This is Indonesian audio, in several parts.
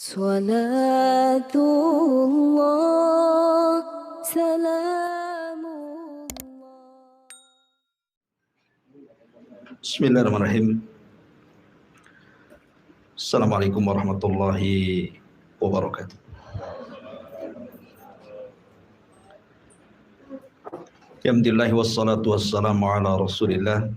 Salatullah, salamullah. Bismillahirrahmanirrahim. Assalamualaikum warahmatullahi wabarakatuh. Alhamdulillah wassalatu wassalamu ala Rasulillah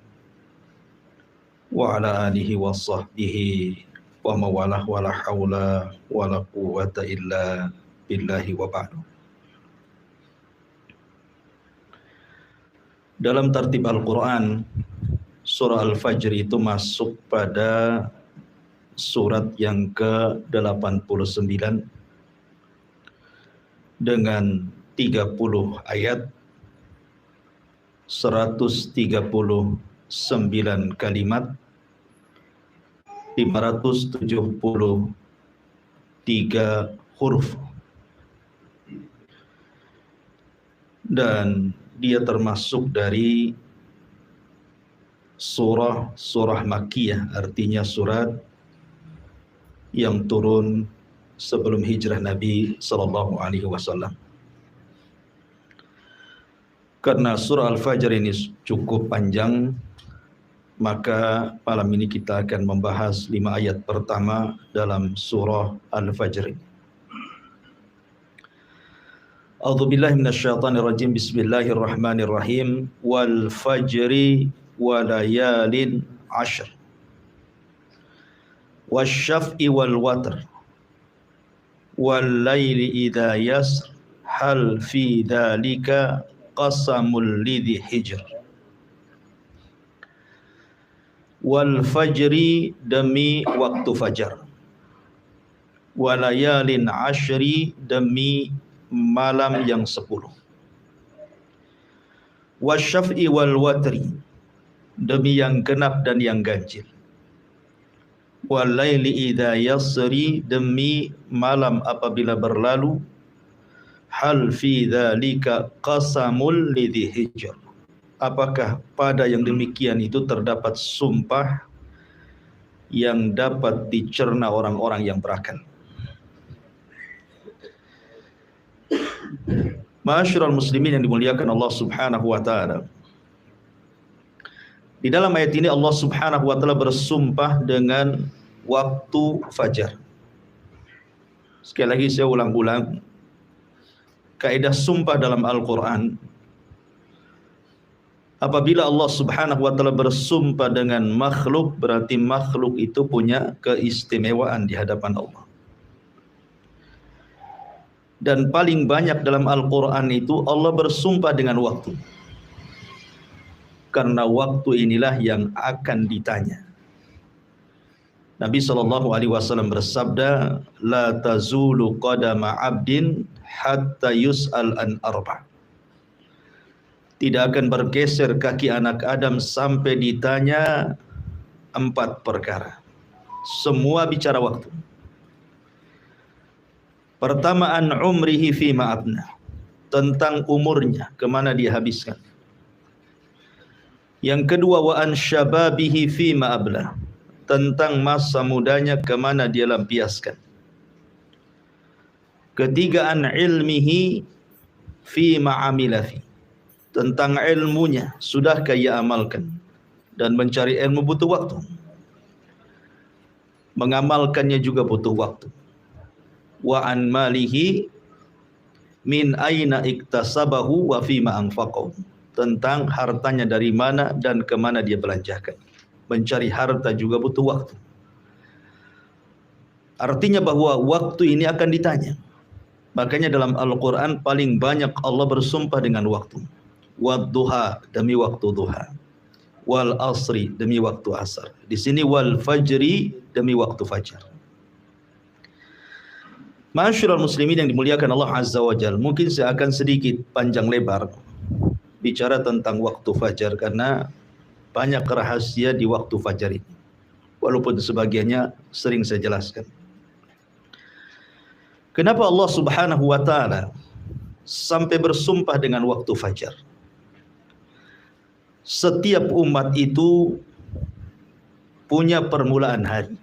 wa ala alihi wa sahbihi wa mawalah wa la hawla wa la quwwata illa billahi wa ba'du. Dalam tertib Al-Quran, surah Al-Fajr itu masuk pada surat yang ke-89 dengan 30 ayat, 139 kalimat, 573 huruf. Dan dia termasuk dari surah Makkiyah, artinya surat yang turun sebelum hijrah Nabi sallallahu alaihi wasallam. Karena surah Al-Fajr ini cukup panjang, maka malam ini kita akan membahas 5 ayat pertama dalam surah Al-Fajr. A'udzubillahi minasyaitonirrajim. Bismillahirrahmanirrahim. Wal fajri wa layalin 'ashr. Wasyaf'i wal watr. Wal laili idza yasr. Hal fi dzalika qasamul lidhi hijr. Wal fajri, demi waktu fajar. Walayalin 'ashri, demi malam yang 10. Wasyaf'i wal watri, demi yang genap dan yang ganjil. Wal laili idza yasri, demi malam apabila berlalu. Hal fi dzalika qasamul lidhi hijr. Apakah pada yang demikian itu terdapat sumpah yang dapat dicerna orang-orang yang berakal. Ma'asyiral muslimin yang dimuliakan Allah Subhanahu wa taala. Di dalam ayat ini Allah Subhanahu wa taala bersumpah dengan waktu fajar. Sekali lagi saya ulang-ulang, kaidah sumpah dalam Al-Qur'an, apabila Allah Subhanahu wa taala bersumpah dengan makhluk, berarti makhluk itu punya keistimewaan di hadapan Allah. Dan paling banyak dalam Al-Quran itu Allah bersumpah dengan waktu. Karena waktu inilah yang akan ditanya. Nabi SAW bersabda, La tazulu qadama abdin hatta yus'al an arba'. Tidak akan bergeser kaki anak Adam sampai ditanya 4 perkara. Semua bicara waktu. Pertama, an umrihi fima abna, tentang umurnya, kemana dia habiskan. Yang kedua, wa an syababihi fima abla, tentang masa mudanya, kemana dia lampiaskan. Ketiga, an ilmihi fima amilafi, tentang ilmunya, sudahkah ia amalkan. Dan mencari ilmu butuh waktu, mengamalkannya juga butuh waktu. Wa an malihi min aina iktasabahu wa fima anfaqahu, tentang hartanya dari mana dan kemana dia belanjakan. Mencari harta juga butuh waktu. Artinya bahwa waktu ini akan ditanya. Makanya dalam Al-Quran paling banyak Allah bersumpah dengan waktu. Wadduha, demi waktu duha. Wal asri, demi waktu asar. Di sini wal fajri, demi waktu fajar. Ma'asyiral muslimin yang dimuliakan Allah Azza wa Jalla, mungkin saya akan sedikit panjang lebar bicara tentang waktu fajar karena banyak rahasia di waktu fajar ini. Walaupun sebagiannya sering saya jelaskan. Kenapa Allah Subhanahu wa taala sampai bersumpah dengan waktu fajar? Setiap umat itu punya permulaan hari.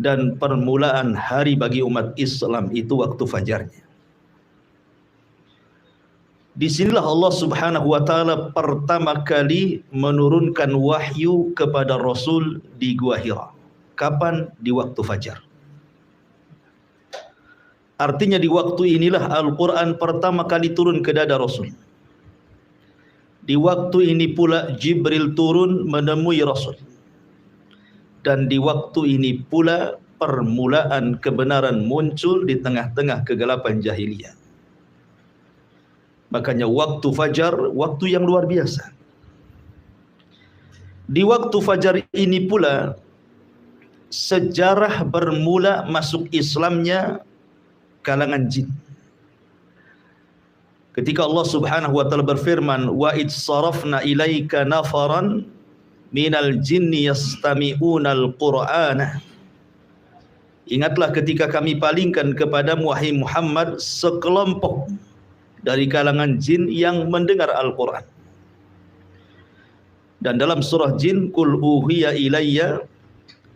dan permulaan hari bagi umat Islam itu waktu fajarnya. Disinilah Allah Subhanahu wa taala pertama kali menurunkan wahyu kepada Rasul di Gua Hira. Kapan? Di waktu fajar. Artinya di waktu inilah Al-Quran pertama kali turun ke dada Rasul. Di waktu ini pula Jibril turun menemui Rasul. Dan di waktu ini pula permulaan kebenaran muncul di tengah-tengah kegelapan jahiliyah. Makanya waktu fajar, waktu yang luar biasa. Di waktu fajar ini pula sejarah bermula masuk Islamnya kalangan jin. Ketika Allah Subhanahu wa taala berfirman, "Wa id sarafna ilaika nafaran minal jinni yastami'unal qur'ana." Ingatlah ketika kami palingkan kepadamu wahai Muhammad sekelompok dari kalangan jin yang mendengar Al-Quran. Dan dalam surah Jin, "Qul uhiya ilayya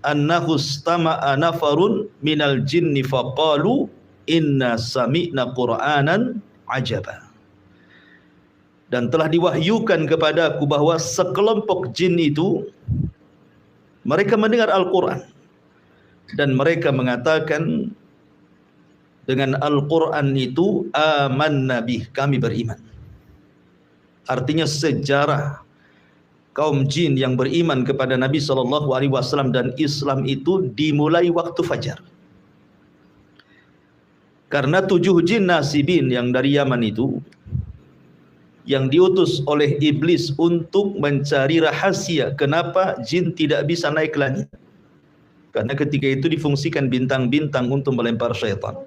annahu istama'a nafarun minal jinni faqalu inna sami'na qur'anan ajaba." Dan telah diwahyukan kepadaku bahwa sekelompok jin itu mereka mendengar Al-Quran dan mereka mengatakan dengan Al-Quran itu amanna bih, kami beriman. Artinya sejarah kaum jin yang beriman kepada Nabi SAW dan Islam itu dimulai waktu fajar. Karena 7 jin nasibin yang dari Yaman itu, yang diutus oleh iblis untuk mencari rahasia kenapa jin tidak bisa naik ke langit. Karena ketika itu difungsikan bintang-bintang untuk melempar syaitan.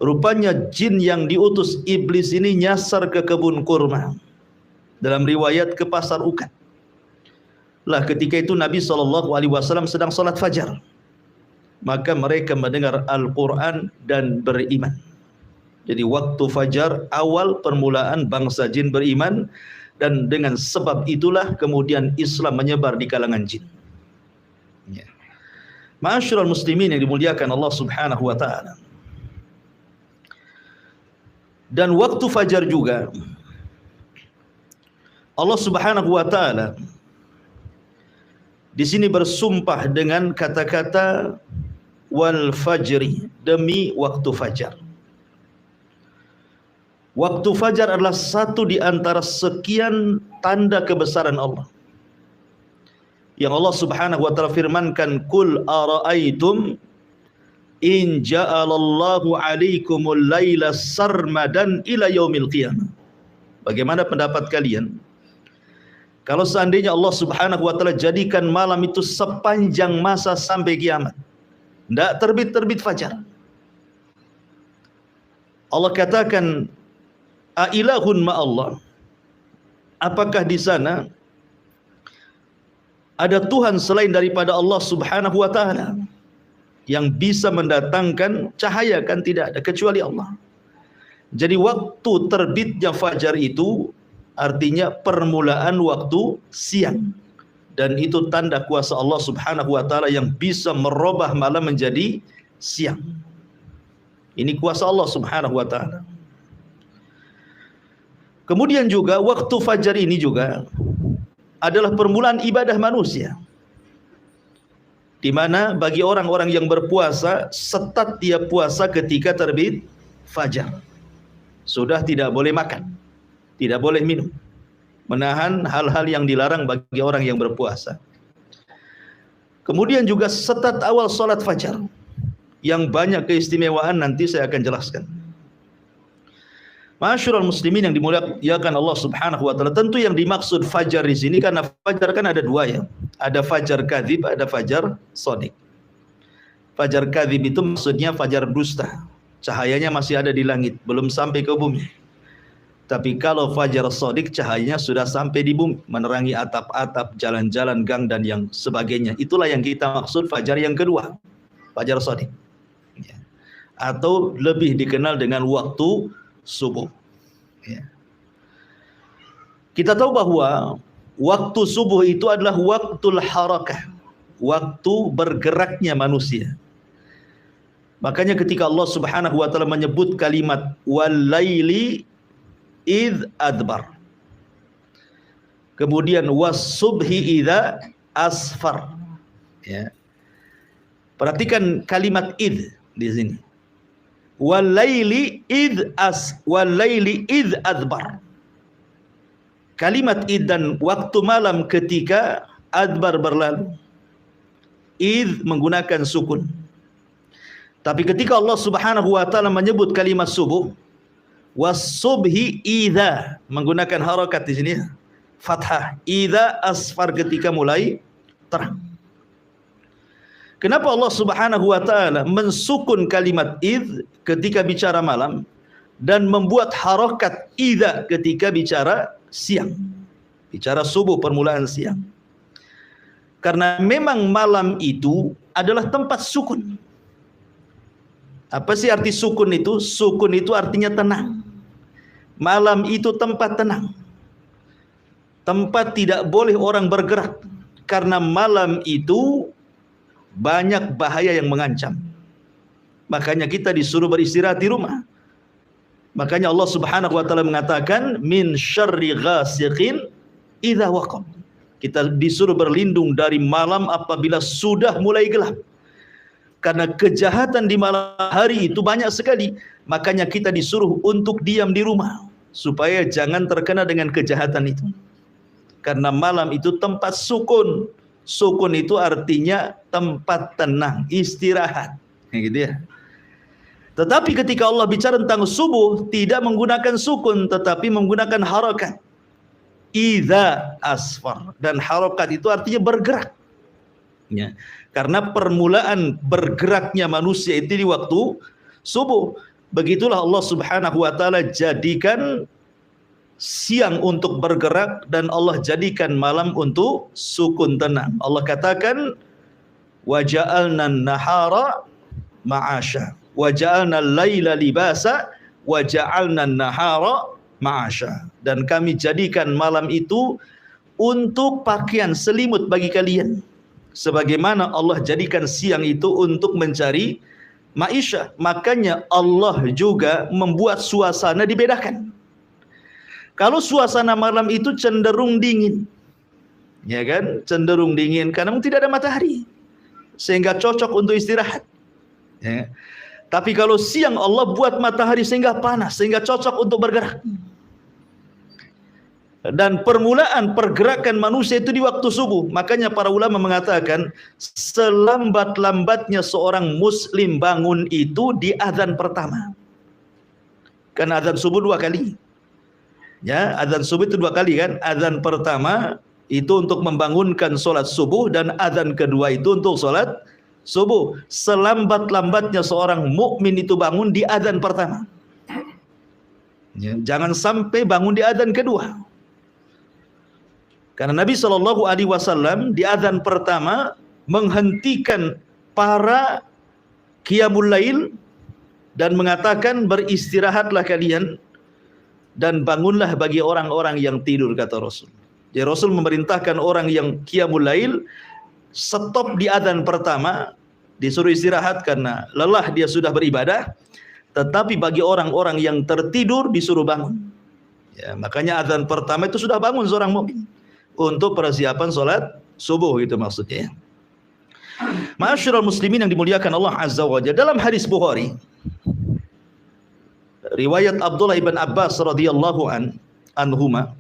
Rupanya jin yang diutus iblis ini nyasar ke kebun kurma. Dalam riwayat ke pasar ukat. Lah ketika itu Nabi SAW sedang salat fajar. Maka mereka mendengar Al-Quran dan beriman. Jadi waktu fajar awal permulaan bangsa jin beriman. Dan dengan sebab itulah kemudian Islam menyebar di kalangan jin. Ya. Ma'asyiral muslimin yang dimuliakan Allah Subhanahu wa taala. Dan waktu fajar juga Allah Subhanahu wa taala di sini bersumpah dengan kata-kata wal fajri, demi waktu fajar. Waktu fajar adalah satu di antara sekian tanda kebesaran Allah. Yang Allah Subhanahu wa taala firmankan, "Qul ara'aitum in ja'alallahu 'alaikumul laila sarmadan ila yaumil qiyamah." Bagaimana pendapat kalian kalau seandainya Allah Subhanahu wa taala jadikan malam itu sepanjang masa sampai kiamat, tidak terbit-terbit fajar? Allah katakan, "Ailahun ma'allah?" Apakah di sana ada Tuhan selain daripada Allah Subhanahu wa taala yang bisa mendatangkan cahaya? Kan tidak ada kecuali Allah. Jadi waktu terbitnya fajar itu artinya permulaan waktu siang, dan itu tanda kuasa Allah Subhanahu wa taala yang bisa merubah malam menjadi siang. Ini kuasa Allah Subhanahu wa taala. Kemudian juga waktu fajar ini juga adalah permulaan ibadah manusia, di mana bagi orang-orang yang berpuasa, setat dia puasa ketika terbit fajar. Sudah tidak boleh makan, tidak boleh minum, menahan hal-hal yang dilarang bagi orang yang berpuasa. Kemudian juga setat awal salat fajar, yang banyak keistimewaan, nanti saya akan jelaskan. Ma'asyiral muslimin yang dimuliakan Allah Subhanahu wa taala, tentu yang dimaksud fajar di sini, karena fajar kan ada dua ya. Ada fajar kadzib, ada fajar shadiq. Fajar kadzib itu maksudnya fajar dusta. Cahayanya masih ada di langit, belum sampai ke bumi. Tapi kalau fajar shadiq, cahayanya sudah sampai di bumi, menerangi atap-atap, jalan-jalan, gang dan yang sebagainya. Itulah yang kita maksud fajar yang kedua, fajar shadiq. Ya. Atau lebih dikenal dengan waktu subuh. Ya. Kita tahu bahwa waktu subuh itu adalah waktul harakah, waktu bergeraknya manusia. Makanya ketika Allah Subhanahu wa taala menyebut kalimat walaili id adbar, kemudian was-subhi idza asfar, ya. Perhatikan kalimat id di sini. Walaili id adbar. Kalimat id dan waktu malam ketika adbar berlalu. Id menggunakan sukun. Tapi ketika Allah Subhanahu wa taala menyebut kalimat subuh, was-subhi idza, menggunakan harakat di sini, fathah. Idza asfar, ketika mulai terang. Kenapa Allah Subhanahu wa taala mensukun kalimat id ketika bicara malam dan membuat harakat idza ketika bicara siang, bicara subuh, permulaan siang? Karena memang malam itu adalah tempat sukun. Apa sih arti sukun itu? Sukun itu artinya tenang. Malam itu tempat tenang. Tempat tidak boleh orang bergerak. Karena malam itu banyak bahaya yang mengancam. Makanya kita disuruh beristirahat di rumah. Makanya Allah Subhanahu wa taala mengatakan min syarri ghasiqin idza waqab. Kita disuruh berlindung dari malam apabila sudah mulai gelap. Karena kejahatan di malam hari itu banyak sekali. Makanya kita disuruh untuk diam di rumah, supaya jangan terkena dengan kejahatan itu. Karena malam itu tempat sukun. Sukun itu artinya tempat tenang, istirahat, gitu ya. Tetapi ketika Allah bicara tentang subuh, tidak menggunakan sukun, tetapi menggunakan harakat. Idza asfar. Dan harakat itu artinya bergerak, ya. Karena permulaan bergeraknya manusia itu di waktu subuh. Begitulah Allah Subhanahu wa taala jadikan siang untuk bergerak dan Allah jadikan malam untuk sukun tenang. Allah katakan wa ja'alna an-nahara ma'asha wa ja'alna al-laila libasa wa ja'alna an-nahara ma'asha. Dan kami jadikan malam itu untuk pakaian selimut bagi kalian. Sebagaimana Allah jadikan siang itu untuk mencari maisha. Makanya Allah juga membuat suasana dibedakan. Kalau suasana malam itu cenderung dingin, ya kan, cenderung dingin karena tidak ada matahari, sehingga cocok untuk istirahat, ya. Tapi kalau siang Allah buat matahari sehingga panas, sehingga cocok untuk bergerak. Dan permulaan pergerakan manusia itu di waktu subuh. Makanya para ulama mengatakan selambat-lambatnya seorang muslim bangun itu di azan pertama. Karena azan subuh 2 kali. Ya, azan subuh itu 2 kali kan. Azan pertama itu untuk membangunkan solat subuh dan azan kedua itu untuk solat subuh. Selambat-lambatnya seorang mukmin itu bangun di azan pertama. Ya, jangan sampai bangun di azan kedua. Karena Nabi SAW di azan pertama menghentikan para qiyamul lail dan mengatakan beristirahatlah kalian dan bangunlah bagi orang-orang yang tidur, kata Rasul. Jadi Rasul memerintahkan orang yang qiyamul lail stop di azan pertama, disuruh istirahat karena lelah dia sudah beribadah. Tetapi bagi orang-orang yang tertidur disuruh bangun. Ya, makanya azan pertama itu sudah bangun seorang mukmin untuk persiapan solat subuh, itu maksudnya. Ma'asyiral muslimin yang dimuliakan Allah Azza wa Jalla, dalam hadis Bukhari riwayat Abdullah ibn Abbas radhiyallahu anhuma,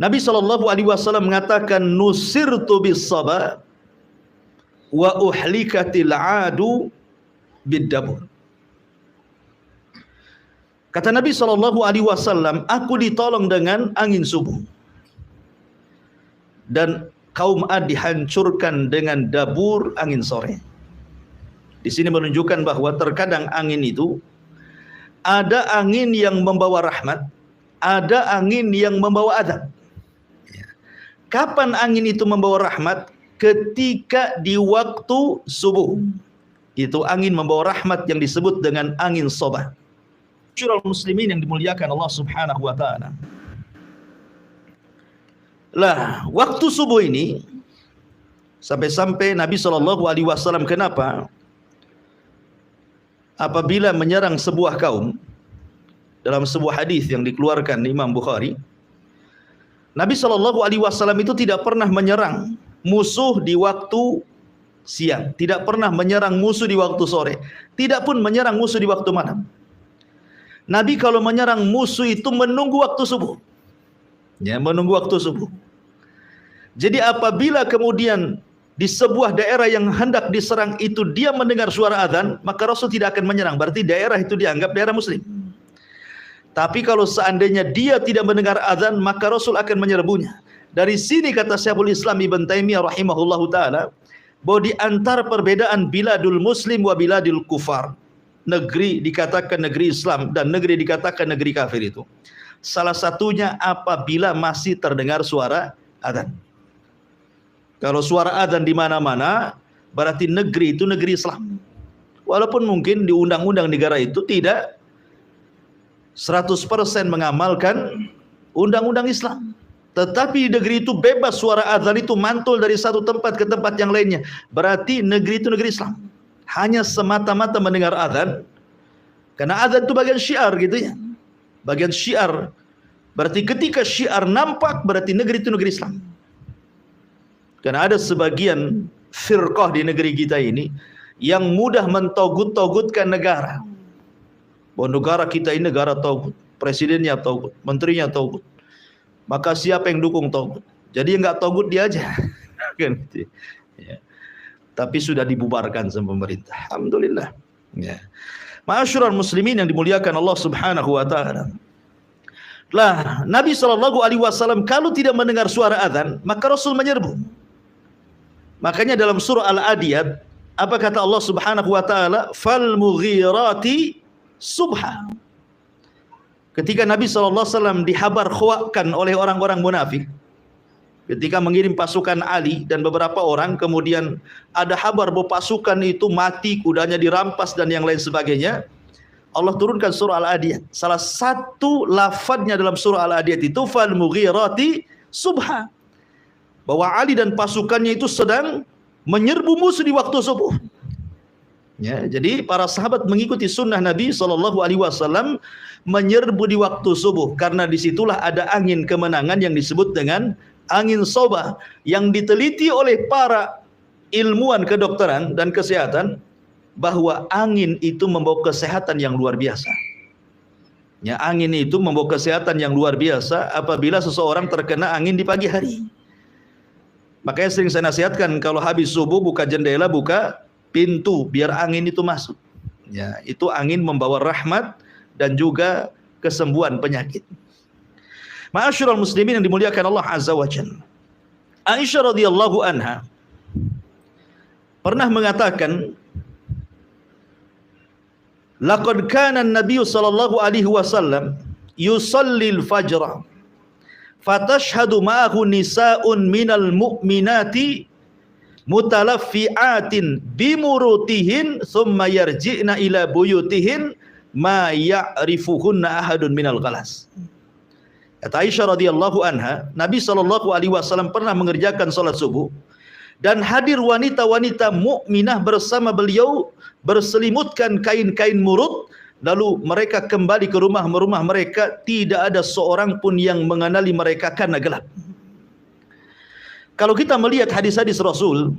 Nabi SAW mengatakan nusirtu bis saba wa uhlikatil adu bid-dabur. Kata Nabi SAW, aku ditolong dengan angin subuh dan kaum Ad dihancurkan dengan dabur angin sore. Di sini menunjukkan bahwa terkadang angin itu ada angin yang membawa rahmat, ada angin yang membawa azab. Kapan angin itu membawa rahmat? Ketika di waktu subuh. Itu angin membawa rahmat yang disebut dengan angin sobah. Syurul muslimin yang dimuliakan Allah Subhanahu wa taala. Lah, waktu subuh ini Sampai-sampai Nabi SAW kenapa? Apabila menyerang sebuah kaum, dalam sebuah hadis yang dikeluarkan Imam Bukhari, Nabi SAW itu tidak pernah menyerang musuh di waktu siang, tidak pernah menyerang musuh di waktu sore, tidak pun menyerang musuh di waktu malam. Nabi kalau menyerang musuh itu menunggu waktu subuh. Ya, menunggu waktu subuh. Jadi apabila kemudian di sebuah daerah yang hendak diserang itu dia mendengar suara azan, maka Rasul tidak akan menyerang. Berarti daerah itu dianggap daerah muslim. Tapi kalau seandainya dia tidak mendengar azan, maka Rasul akan menyerbunya. Dari sini kata Syekhul Islam Ibn Taimiyah rahimahullahu taala, bahwa di antara perbedaan biladul muslim wa biladul kufar, negeri dikatakan negeri Islam dan negeri dikatakan negeri kafir itu, salah satunya apabila masih terdengar suara azan. Kalau suara azan di mana-mana, berarti negeri itu negeri Islam. Walaupun mungkin di undang-undang negara itu tidak 100% mengamalkan undang-undang Islam. Tetapi negeri itu bebas, suara azan itu mantul dari satu tempat ke tempat yang lainnya. Berarti negeri itu negeri Islam. Hanya semata-mata mendengar azan. Karena azan itu bagian syiar gitu ya. Bagian syiar. Berarti ketika syiar nampak, berarti negeri itu negeri Islam. Karena ada sebagian firqah di negeri kita ini yang mudah mentogut-togutkan negara. Bahwa negara kita ini negara togut, presidennya togut, menterinya togut. Maka siapa yang dukung togut? Jadi yang nggak togut dia aja. Kan gitu. Ya. Tapi sudah dibubarkan sama pemerintah. Alhamdulillah. Ya. Ma'asyiral muslimin yang dimuliakan Allah Subhanahu wa taala. Lah, Nabi SAW kalau tidak mendengar suara azan, maka Rasul menyerbu. Makanya dalam surah Al-Adiyat, apa kata Allah Subhanahu wa taala? Fal mughirati subha. Ketika Nabi SAW dihabar khuakkan oleh orang-orang munafik, ketika mengirim pasukan Ali dan beberapa orang, kemudian ada kabar bahwa pasukan itu mati, kudanya dirampas dan yang lain sebagainya, Allah turunkan surah Al-Adiyat. Salah satu lafadznya dalam surah Al-Adiyat itu fal mughirati subha, bahwa Ali dan pasukannya itu sedang menyerbu musuh di waktu subuh. Ya, jadi para sahabat mengikuti sunnah Nabi SAW menyerbu di waktu subuh, karena disitulah ada angin kemenangan yang disebut dengan angin soba, yang diteliti oleh para ilmuwan kedokteran dan kesehatan bahwa angin itu membawa kesehatan yang luar biasa. Ya, angin itu membawa kesehatan yang luar biasa apabila seseorang terkena angin di pagi hari. Makanya sering saya nasihatkan kalau habis subuh buka jendela, buka pintu biar angin itu masuk. Ya, itu angin membawa rahmat dan juga kesembuhan penyakit. Ma'asyiral muslimin yang dimuliakan Allah Azza wa Jalla. Aisyah radhiyallahu anha pernah mengatakan, laqad kana an-nabiy sallallahu alaihi wasallam yusallil fajr fatashhadu ma'ahu nisa'un minal mu'minati mutalaffi'atin bimurutihin thumma yarji'na ila buyutihin ma ya'rifuhunna ahadun minal ghalas. Kata Aisyah radhiyallahu anha, Nabi SAW pernah mengerjakan salat subuh dan hadir wanita-wanita mukminah bersama beliau berselimutkan kain-kain murut, lalu mereka kembali ke rumah-rumah mereka, tidak ada seorang pun yang mengenali mereka karena gelap. Kalau kita melihat hadis-hadis Rasul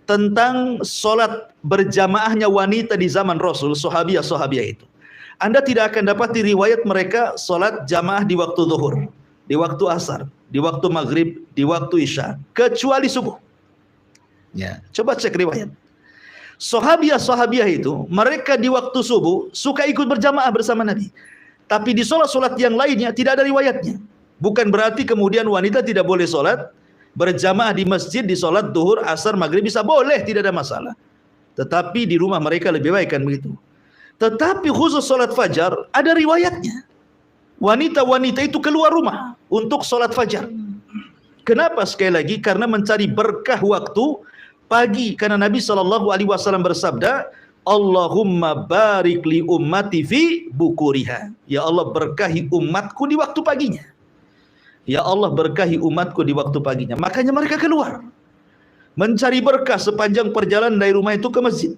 tentang solat berjamaahnya wanita di zaman Rasul, sahabiah-sahabiah itu, Anda tidak akan dapat di riwayat mereka solat jamaah di waktu zuhur, di waktu asar, di waktu maghrib, di waktu isya, kecuali subuh. Ya, coba cek riwayat. Sahabiah-sahabiah itu, mereka di waktu subuh suka ikut berjamaah bersama Nabi. Tapi di solat-solat yang lainnya tidak ada riwayatnya. Bukan berarti kemudian wanita tidak boleh solat berjamaah di masjid, di solat duhur, asar, maghrib bisa, boleh, tidak ada masalah. Tetapi di rumah mereka lebih baik kan begitu. Tetapi khusus solat fajar ada riwayatnya. Wanita-wanita itu keluar rumah untuk solat fajar. Kenapa? Sekali lagi karena mencari berkah waktu pagi, karena Nabi SAW bersabda, Allahumma barik li ummati fi bukuriha. Ya Allah, berkahi umatku di waktu paginya. Ya Allah, berkahi umatku di waktu paginya. Makanya mereka keluar. mencari berkah sepanjang perjalanan dari rumah itu ke masjid.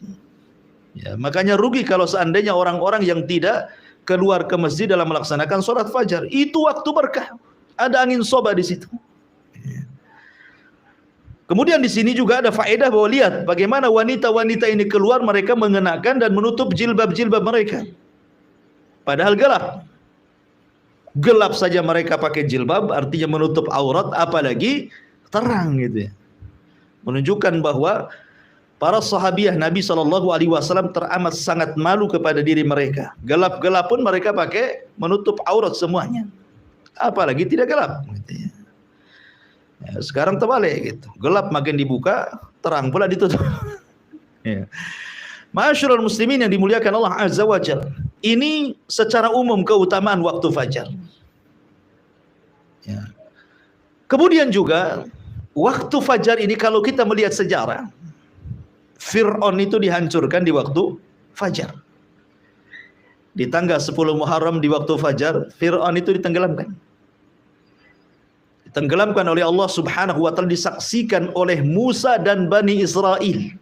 Ya, makanya rugi kalau seandainya orang-orang yang tidak keluar ke masjid dalam melaksanakan sholat fajar. Itu waktu berkah. Ada angin soba di situ. Kemudian di sini juga ada faedah bahwa lihat bagaimana wanita-wanita ini keluar, mereka mengenakan dan menutup jilbab-jilbab mereka. Padahal gelap. Gelap saja mereka pakai jilbab, artinya menutup aurat, apalagi terang gitu ya. Menunjukkan bahwa para sahabiah Nabi SAW teramat sangat malu kepada diri mereka. Gelap-gelap pun mereka pakai menutup aurat semuanya. Apalagi tidak gelap gitu ya. Ya, sekarang terbalik gitu. Gelap makin dibuka, terang pula ditutup. Ya. Ma'asyiral muslimin yang dimuliakan Allah Azza wa Jalla. Ini secara umum keutamaan waktu fajar. Ya. Kemudian juga waktu fajar ini kalau kita melihat sejarah, Fir'aun itu dihancurkan di waktu fajar. Di tanggal 10 Muharram di waktu fajar, Fir'aun itu ditenggelamkan. Ditenggelamkan oleh Allah Subhanahu wa taala, disaksikan oleh Musa dan Bani Israel.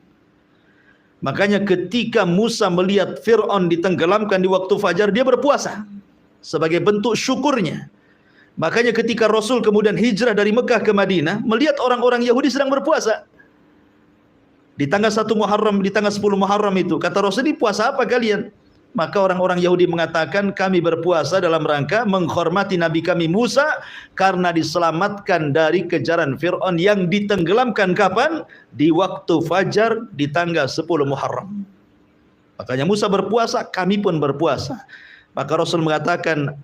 Makanya ketika Musa melihat Fir'aun ditenggelamkan di waktu fajar, dia berpuasa sebagai bentuk syukurnya. Makanya ketika Rasul kemudian hijrah dari Mekah ke Madinah, melihat orang-orang Yahudi sedang berpuasa di tanggal 1 Muharram, di tanggal 10 Muharram itu, kata Rasul, "Ini puasa apa kalian?" Maka orang-orang Yahudi mengatakan, "Kami berpuasa dalam rangka menghormati Nabi kami Musa karena diselamatkan dari kejaran Fir'aun yang ditenggelamkan kapan? Di waktu fajar di tanggal 10 Muharram." Makanya Musa berpuasa, kami pun berpuasa. Maka Rasul mengatakan,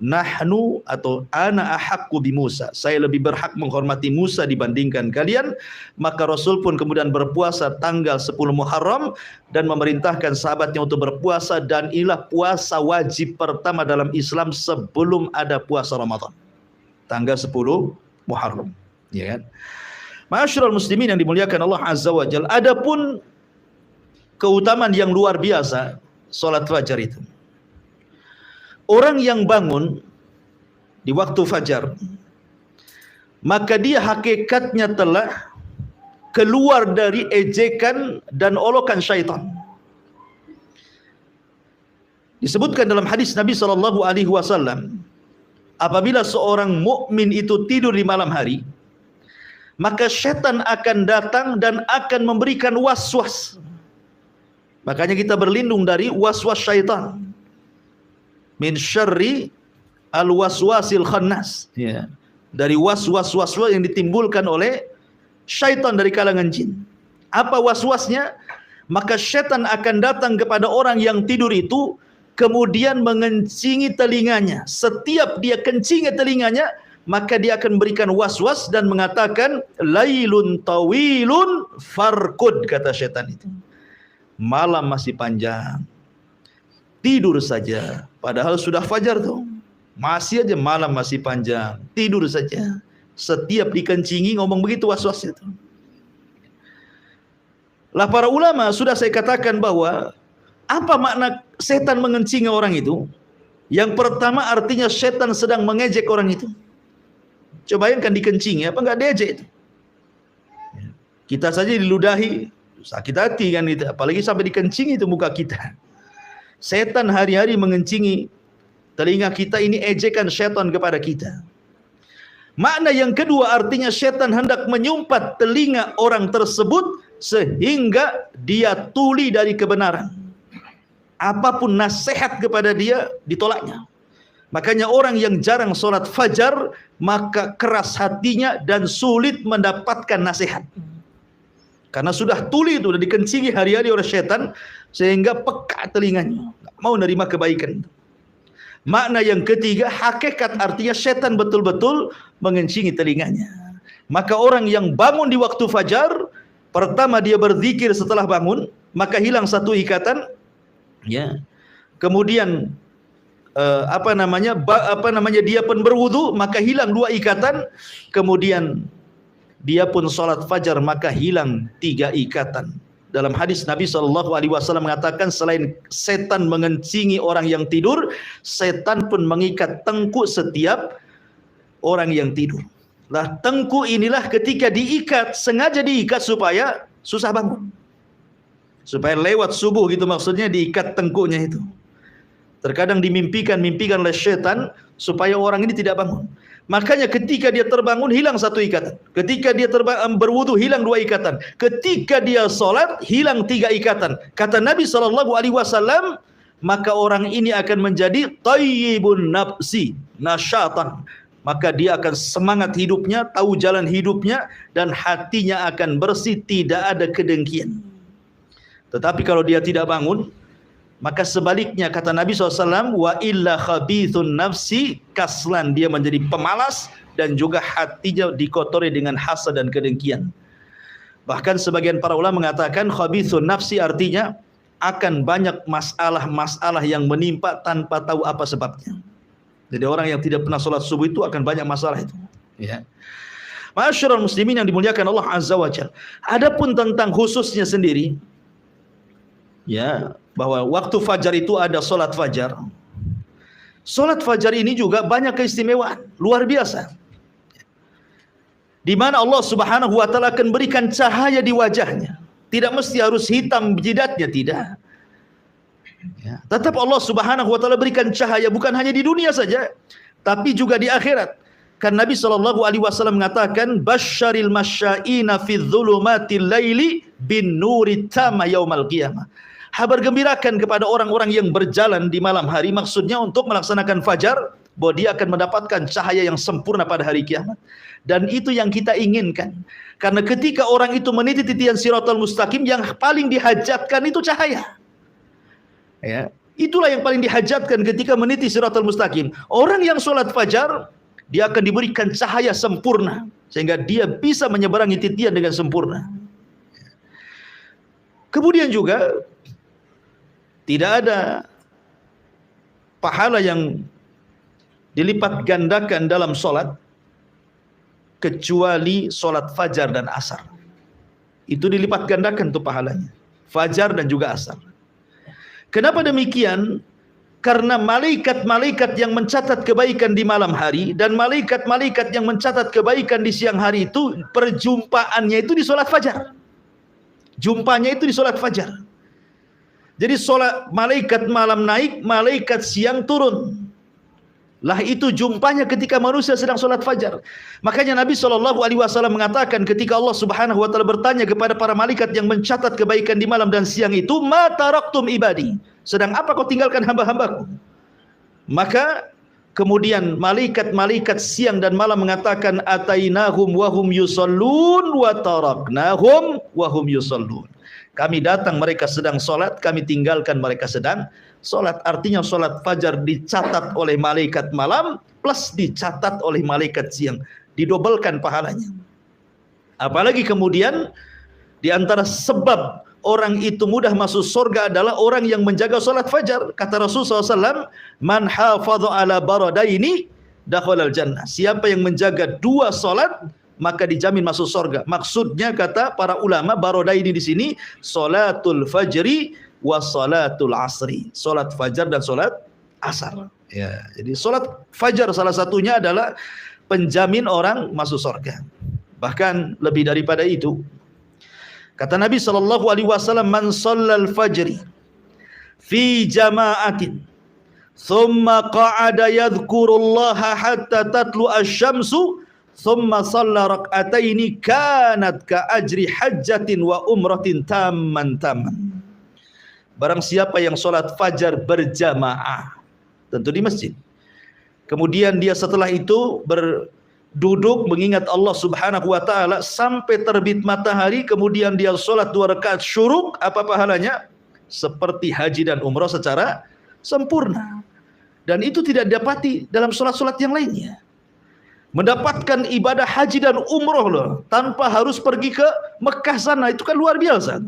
"Nahnu atau ana ahaqqu bi Musa." Saya lebih berhak menghormati Musa dibandingkan kalian. Maka Rasul pun kemudian berpuasa tanggal 10 Muharram dan memerintahkan sahabatnya untuk berpuasa, dan inilah puasa wajib pertama dalam Islam sebelum ada puasa Ramadan. Tanggal 10 Muharram, ya kan? Ma'asyiral muslimin yang dimuliakan Allah Azza wa Jalla, adapun keutamaan yang luar biasa salat fajar itu. Orang yang bangun di waktu fajar, maka dia hakikatnya telah keluar dari ejekan dan olokan syaitan. Disebutkan dalam hadis Nabi SAW, apabila seorang mukmin itu tidur di malam hari, maka syaitan akan datang dan akan memberikan waswas. Makanya kita berlindung dari waswas syaitan. Min syarri al-waswasil khannas, ya, dari waswas yang ditimbulkan oleh syaitan dari kalangan jin. Apa waswasnya? Maka syaitan akan datang kepada orang yang tidur itu, kemudian mengencingi telinganya. Setiap dia kencingi telinganya, maka dia akan berikan waswas dan mengatakan, "Lailun tawilun farkud," kata syaitan itu. Malam masih panjang, tidur saja. Padahal sudah fajar tuh, masih aja malam masih panjang, tidur saja. Setiap dikencingi ngomong begitu waswasnya tuh. Lah para ulama sudah saya katakan bahwa apa makna setan mengencingi orang itu? Yang pertama artinya setan sedang mengejek orang itu. Coba bayangkan dikencingi, apa enggak diejek itu? Kita saja diludahi, sakit hati kan itu, apalagi sampai dikencingi itu muka kita. Setan hari-hari mengencingi telinga kita, ini ejekan setan kepada kita. Makna yang kedua artinya setan hendak menyumpat telinga orang tersebut sehingga dia tuli dari kebenaran. Apapun nasihat kepada dia ditolaknya. Makanya orang yang jarang sholat fajar, maka keras hatinya dan sulit mendapatkan nasihat. Karena sudah tuli itu, sudah dikencingi hari-hari oleh setan, sehingga peka telinganya, nggak mau nerima kebaikan. Makna yang ketiga, hakikat artinya setan betul-betul mengencingi telinganya. Maka orang yang bangun di waktu fajar, pertama dia berzikir setelah bangun, maka hilang satu ikatan, ya. Kemudian dia pun berwudu, maka hilang dua ikatan. Kemudian dia pun sholat fajar, maka hilang tiga ikatan. Dalam hadis Nabi SAW mengatakan, selain setan mengencingi orang yang tidur, setan pun mengikat tengkuk setiap orang yang tidur. Lah tengku inilah ketika diikat, sengaja diikat supaya susah bangun. Supaya lewat subuh gitu maksudnya, diikat tengkunya itu. Terkadang dimimpikan oleh syaitan supaya orang ini tidak bangun. Makanya ketika dia terbangun hilang satu ikatan. Ketika dia berwudu hilang 2 ikatan. Ketika dia sholat hilang 3 ikatan. Kata Nabi SAW, maka orang ini akan menjadi tayyibun nafsi, nasyatan. Maka dia akan semangat hidupnya, tahu jalan hidupnya, dan hatinya akan bersih, tidak ada kedengkian. Tetapi kalau dia tidak bangun, maka sebaliknya kata Nabi SAW, wa illa khabithun nafsi kaslan, dia menjadi pemalas dan juga hatinya dikotori dengan hasad dan kedengkian. Bahkan sebagian para ulama mengatakan khabithun nafsi artinya akan banyak masalah-masalah yang menimpa tanpa tahu apa sebabnya. Jadi orang yang tidak pernah sholat subuh itu akan banyak masalah itu. Ya. Ma'asyiral muslimin yang dimuliakan Allah Azza wa Jalla. Adapun tentang khususnya sendiri, ya, bahwa waktu fajar itu ada sholat fajar. Sholat fajar ini juga banyak keistimewaan, luar biasa. Di mana Allah Subhanahu wa taala akan berikan cahaya di wajahnya. Tidak mesti harus hitam jidatnya, tidak. Ya, tetap Allah Subhanahu wa taala berikan cahaya bukan hanya di dunia saja, tapi juga di akhirat. Kan Nabi SAW mengatakan, basyaril masyaina fi dzulumatil laili bin nuri tama yaumal qiyamah. Kabar gembirakan kepada orang-orang yang berjalan di malam hari, maksudnya untuk melaksanakan fajar, bahwa dia akan mendapatkan cahaya yang sempurna pada hari kiamat. Dan itu yang kita inginkan. Karena ketika orang itu meniti titian Siratal Mustaqim, yang paling dihajatkan itu cahaya. Ya, itulah yang paling dihajatkan ketika meniti Siratal Mustaqim. Orang yang sholat fajar, dia akan diberikan cahaya sempurna, sehingga dia bisa menyeberangi titian dengan sempurna. Kemudian juga tidak ada pahala yang dilipat gandakan dalam sholat kecuali sholat fajar dan asar. Itu dilipat gandakan tuh pahalanya, fajar dan juga asar. Kenapa demikian? Karena malaikat-malaikat yang mencatat kebaikan di malam hari dan malaikat-malaikat yang mencatat kebaikan di siang hari itu perjumpaannya itu di sholat fajar. Jumpanya itu di sholat fajar. Jadi sholat malaikat malam naik, malaikat siang turun. Lah itu jumpanya ketika manusia sedang sholat fajar. Makanya Nabi SAW mengatakan ketika Allah Subhanahu wa taala bertanya kepada para malaikat yang mencatat kebaikan di malam dan siang itu, ma taraktum ibadi, sedang apa kau tinggalkan hamba-hambaku? Maka kemudian malaikat-malaikat siang dan malam mengatakan, atainahum wahum yusallun wa taraknahum wahum yusallun. Kami datang mereka sedang sholat, kami tinggalkan mereka sedang sholat. Artinya sholat fajar dicatat oleh malaikat malam plus dicatat oleh malaikat siang, didobelkan pahalanya. Apalagi kemudian di antara sebab orang itu mudah masuk surga adalah orang yang menjaga sholat fajar. Kata Rasulullah SAW, man hafadha ala baradaini dakhalal jannah. Siapa yang menjaga 2 sholat maka dijamin masuk surga. Maksudnya kata para ulama, baradaini di sini sholatul fajri wa sholatul asri. Sholat fajar dan sholat asar. Ya, jadi sholat fajar salah satunya adalah penjamin orang masuk surga. Bahkan lebih daripada itu, kata Nabi SAW, man shallal fajri fi jama'atin thumma qa'ada yadhkurullaha hatta tatlu asy-syamsu thumma shalla rak'ataini kanat ka ajri hajjatin wa umratin tamman. Barang siapa yang sholat fajar berjamaah, tentu di masjid, kemudian dia setelah itu duduk mengingat Allah Subhanahu wa taala sampai terbit matahari, kemudian dia sholat 2 rakaat syuruk, apa pahalanya? Seperti haji dan umrah secara sempurna. Dan itu tidak didapati dalam sholat-sholat yang lainnya. Mendapatkan ibadah haji dan umrah loh, tanpa harus pergi ke Mekah sana, itu kan luar biasa.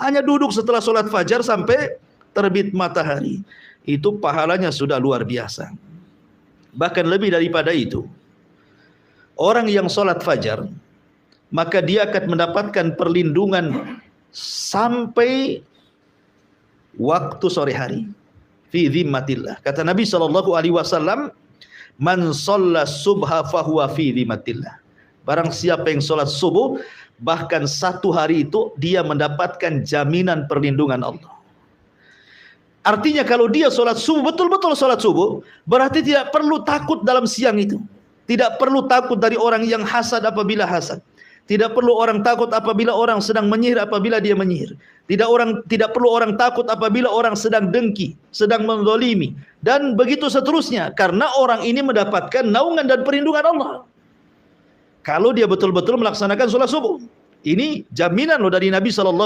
Hanya duduk setelah sholat fajar sampai terbit matahari, itu pahalanya sudah luar biasa. Bahkan lebih daripada itu, orang yang sholat fajar, maka dia akan mendapatkan perlindungan sampai waktu sore hari. Fi dhimmatillah. Kata Nabi SAW, man shalla subha fahuwa fi dhimmatillah. Barang siapa yang sholat subuh, bahkan satu hari itu dia mendapatkan jaminan perlindungan Allah. Artinya kalau dia sholat subuh, betul-betul sholat subuh, berarti tidak perlu takut dalam siang itu. Tidak perlu takut dari orang yang hasad apabila hasad. Tidak perlu orang takut apabila orang sedang menyihir apabila dia menyihir. Tidak perlu orang takut apabila orang sedang dengki, sedang menzalimi, dan begitu seterusnya, karena orang ini mendapatkan naungan dan perlindungan Allah. Kalau dia betul-betul melaksanakan sholat subuh. Ini jaminan loh dari Nabi SAW.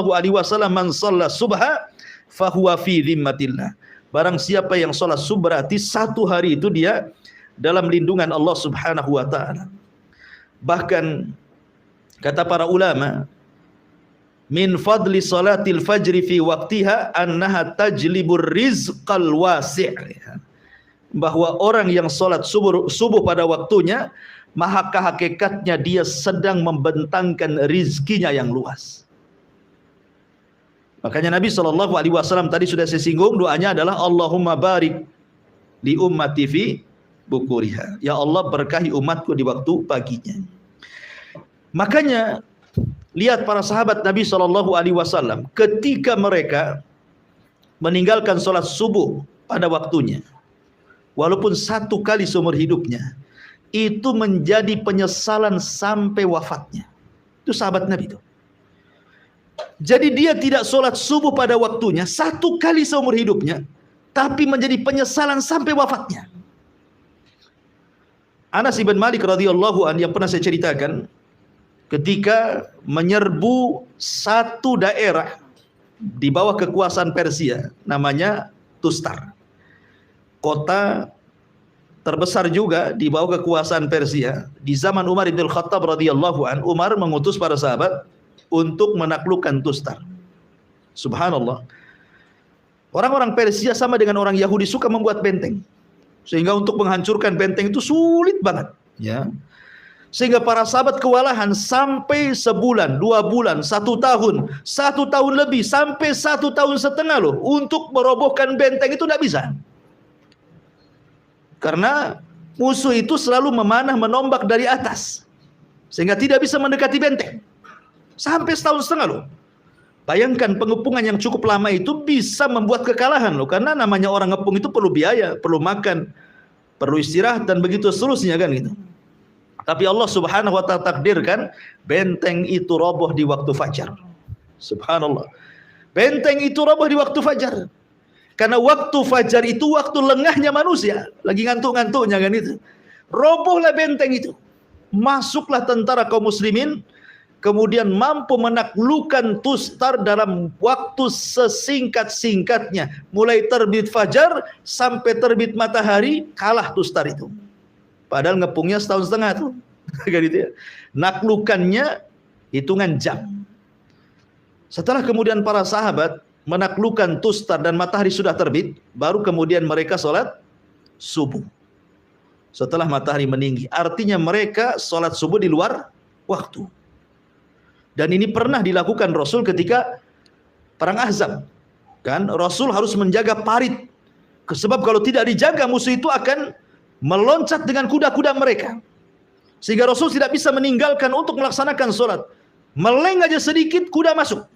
Man shalla subha fahuwa fi dhimmatillah. Barang siapa yang sholat subuh, berarti satu hari itu dia dalam lindungan Allah Subhanahu wa ta'ala. Bahkan kata para ulama, min fadli salatil fajri fi waqtiha annaha tajlibur rizqal wasi'. Bahwa orang yang sholat subuh pada waktunya, maka hakikatnya dia sedang membentangkan rizkinya yang luas. Makanya Nabi SAW tadi sudah saya singgung, doanya adalah Allahumma barik li ummati fi bukuriha. Ya Allah, berkahi umatku di waktu paginya. Makanya lihat para sahabat Nabi SAW ketika mereka meninggalkan sholat subuh pada waktunya, walaupun satu kali seumur hidupnya, itu menjadi penyesalan sampai wafatnya. Itu sahabat Nabi itu. Jadi dia tidak sholat subuh pada waktunya satu kali seumur hidupnya, tapi menjadi penyesalan sampai wafatnya. Anas bin Malik radhiyallahu anhu yang pernah saya ceritakan, ketika menyerbu satu daerah di bawah kekuasaan Persia, namanya Tustar. Kota terbesar juga di bawah kekuasaan Persia. Di zaman Umar bin Khattab radhiyallahu anhu, Umar mengutus para sahabat untuk menaklukkan Tustar. Subhanallah. Orang-orang Persia sama dengan orang Yahudi suka membuat benteng. Sehingga untuk menghancurkan benteng itu sulit banget, ya. Sehingga para sahabat kewalahan sampai sebulan, 2 bulan, 1 tahun, 1 tahun lebih, sampai 1 tahun setengah loh, untuk merobohkan benteng itu tidak bisa. Karena musuh itu selalu memanah menombak dari atas, sehingga tidak bisa mendekati benteng. Sampai 1 tahun setengah loh. Bayangkan pengepungan yang cukup lama itu bisa membuat kekalahan loh. Karena namanya orang ngepung itu perlu biaya, perlu makan, perlu istirahat, dan begitu seterusnya kan gitu. Tapi Allah Subhanahu wa ta'ala takdirkan benteng itu roboh di waktu fajar. Subhanallah. Benteng itu roboh di waktu fajar. Karena waktu fajar itu waktu lengahnya manusia, lagi ngantuk-ngantuknya kan itu. Robohlah benteng itu. Masuklah tentara kaum muslimin, kemudian mampu menaklukkan Tustar dalam waktu sesingkat-singkatnya. Mulai terbit fajar sampai terbit matahari, kalah Tustar itu. Padahal ngepungnya 1,5 tahun tuh. Gitu ya. Naklukannya hitungan jam. Setelah kemudian para sahabat menaklukkan Tustar dan matahari sudah terbit, baru kemudian mereka sholat subuh. Setelah matahari meninggi. Artinya mereka sholat subuh di luar waktu. Dan ini pernah dilakukan Rasul ketika perang Ahzab. Kan Rasul harus menjaga parit. Sebab kalau tidak dijaga, musuh itu akan meloncat dengan kuda-kuda mereka. Sehingga Rasul tidak bisa meninggalkan untuk melaksanakan sholat. Meleng aja sedikit, kuda masuk.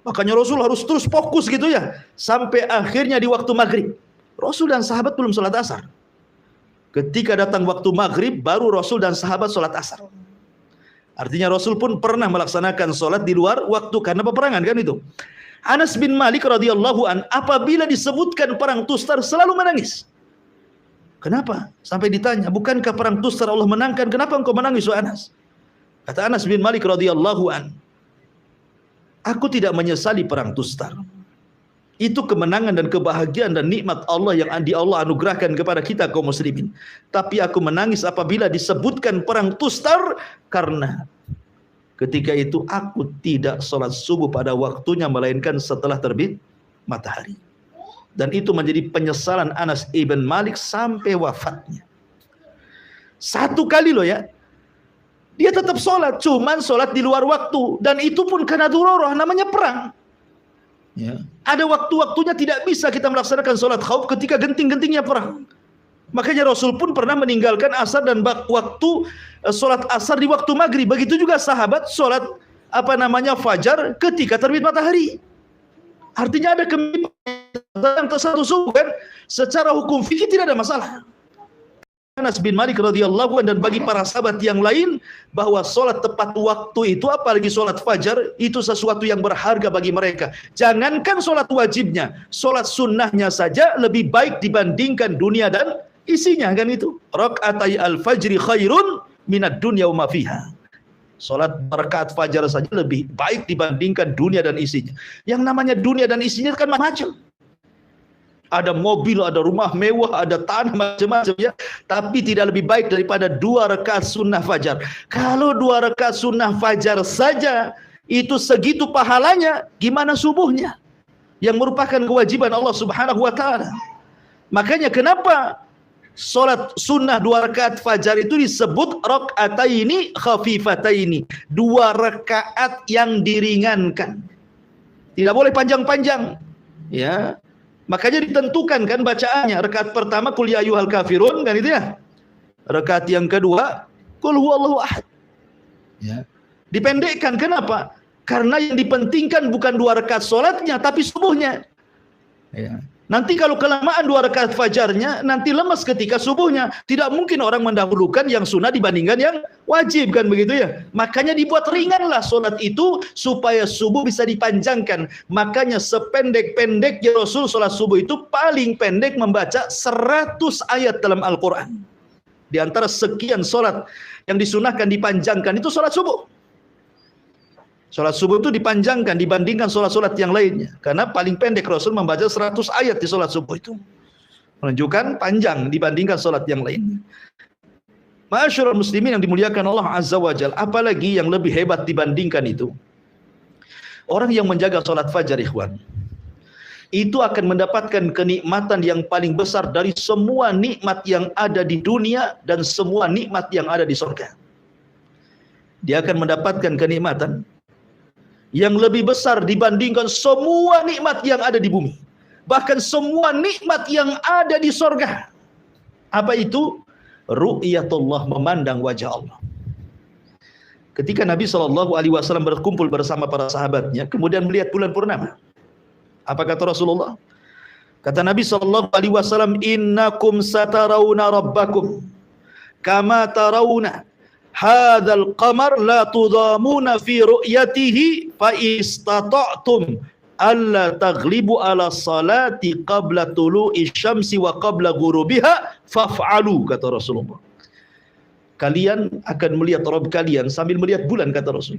Makanya Rasul harus terus fokus gitu ya. Sampai akhirnya di waktu maghrib. Rasul dan sahabat belum sholat asar. Ketika datang waktu maghrib, baru Rasul dan sahabat sholat asar. Artinya Rasul pun pernah melaksanakan sholat di luar waktu karena peperangan kan itu. Anas bin Malik radhiyallahu an apabila disebutkan perang Tustar selalu menangis. Kenapa? Sampai ditanya, bukankah perang Tustar Allah menangkan? Kenapa engkau menangis, wahai Anas? Kata Anas bin Malik radhiyallahu an, aku tidak menyesali perang Tustar. Itu kemenangan dan kebahagiaan dan nikmat Allah yang Allah anugerahkan kepada kita kaum muslimin. Tapi aku menangis apabila disebutkan perang Tustar, karena ketika itu aku tidak sholat subuh pada waktunya, melainkan setelah terbit matahari. Dan itu menjadi penyesalan Anas ibn Malik sampai wafatnya. 1 kali loh ya, dia tetap sholat, cuman sholat di luar waktu. Dan itu pun karena dururah, namanya perang. Ya. Ada waktu-waktunya tidak bisa kita melaksanakan sholat khauf ketika genting-gentingnya perang. Makanya Rasul pun pernah meninggalkan asar dan waktu sholat asar di waktu maghrib. Begitu juga sahabat sholat fajar ketika terbit matahari. Artinya ada kemiripan satu subuh kan? Secara hukum fikih tidak ada masalah. Anas bin Malik radhiyallahu anhu dan bagi para sahabat yang lain bahwa sholat tepat waktu itu, apalagi sholat fajar, itu sesuatu yang berharga bagi mereka. Jangankan sholat wajibnya, sholat sunnahnya saja lebih baik dibandingkan dunia dan isinya, kan itu. Rakaatai al-fajri khairun minad dunya wa ma fiha. Sholat rakaat fajar saja lebih baik dibandingkan dunia dan isinya. Yang namanya dunia dan isinya kan macam-macam. Ada mobil, ada rumah mewah, ada tanah, macam-macam ya. Tapi tidak lebih baik daripada 2 rakaat sunnah fajar. Kalau 2 rakaat sunnah fajar saja itu segitu pahalanya, gimana subuhnya? Yang merupakan kewajiban Allah Subhanahu wa taala. Makanya kenapa sholat sunnah 2 rakaat fajar itu disebut rak'ataini khafifataini, 2 rakaat yang diringankan. Tidak boleh panjang-panjang. Ya. Makanya ditentukan kan bacaannya. Rakaat pertama qul ya ayyuhal kafirun, kan itu ya. Rakaat yang kedua qul huwallahu ahad. Ya. Dipendekkan, kenapa? Karena yang dipentingkan bukan 2 rakaat sholatnya tapi subuhnya. Ya. Nanti kalau kelamaan 2 rakaat fajarnya, nanti lemas ketika subuhnya. Tidak mungkin orang mendahulukan yang sunnah dibandingkan yang wajib, kan begitu ya. Makanya dibuat ringanlah sholat itu supaya subuh bisa dipanjangkan. Makanya sependek-pendeknya Rasul sholat subuh itu paling pendek membaca 100 ayat dalam Al-Quran. Di antara sekian sholat yang disunahkan dipanjangkan itu sholat subuh. Sholat subuh itu dipanjangkan dibandingkan sholat-sholat yang lainnya. Karena paling pendek Rasul membaca 100 ayat di sholat subuh itu. Menunjukkan panjang dibandingkan sholat yang lainnya. Ma'asyiral muslimin yang dimuliakan Allah Azza wa Jalla. Apalagi yang lebih hebat dibandingkan itu. Orang yang menjaga sholat fajar, ikhwan, itu akan mendapatkan kenikmatan yang paling besar dari semua nikmat yang ada di dunia dan semua nikmat yang ada di surga. Dia akan mendapatkan kenikmatan yang lebih besar dibandingkan semua nikmat yang ada di bumi. Bahkan semua nikmat yang ada di sorga. Apa itu? Ru'yatullah, memandang wajah Allah. Ketika Nabi SAW berkumpul bersama para sahabatnya, kemudian melihat bulan purnama. Apa kata Rasulullah? Kata Nabi SAW, innakum satarawna rabbakum kama tarawna hadzal qamar la tudamuna fi ru'yatihi fa istata'tum alla taghlibu ala salati qabla tulu'i syamsi wa qabla ghurubiha faf'alu, kata Rasulullah. Kalian akan melihat Rabb kalian sambil melihat bulan, kata Rasul.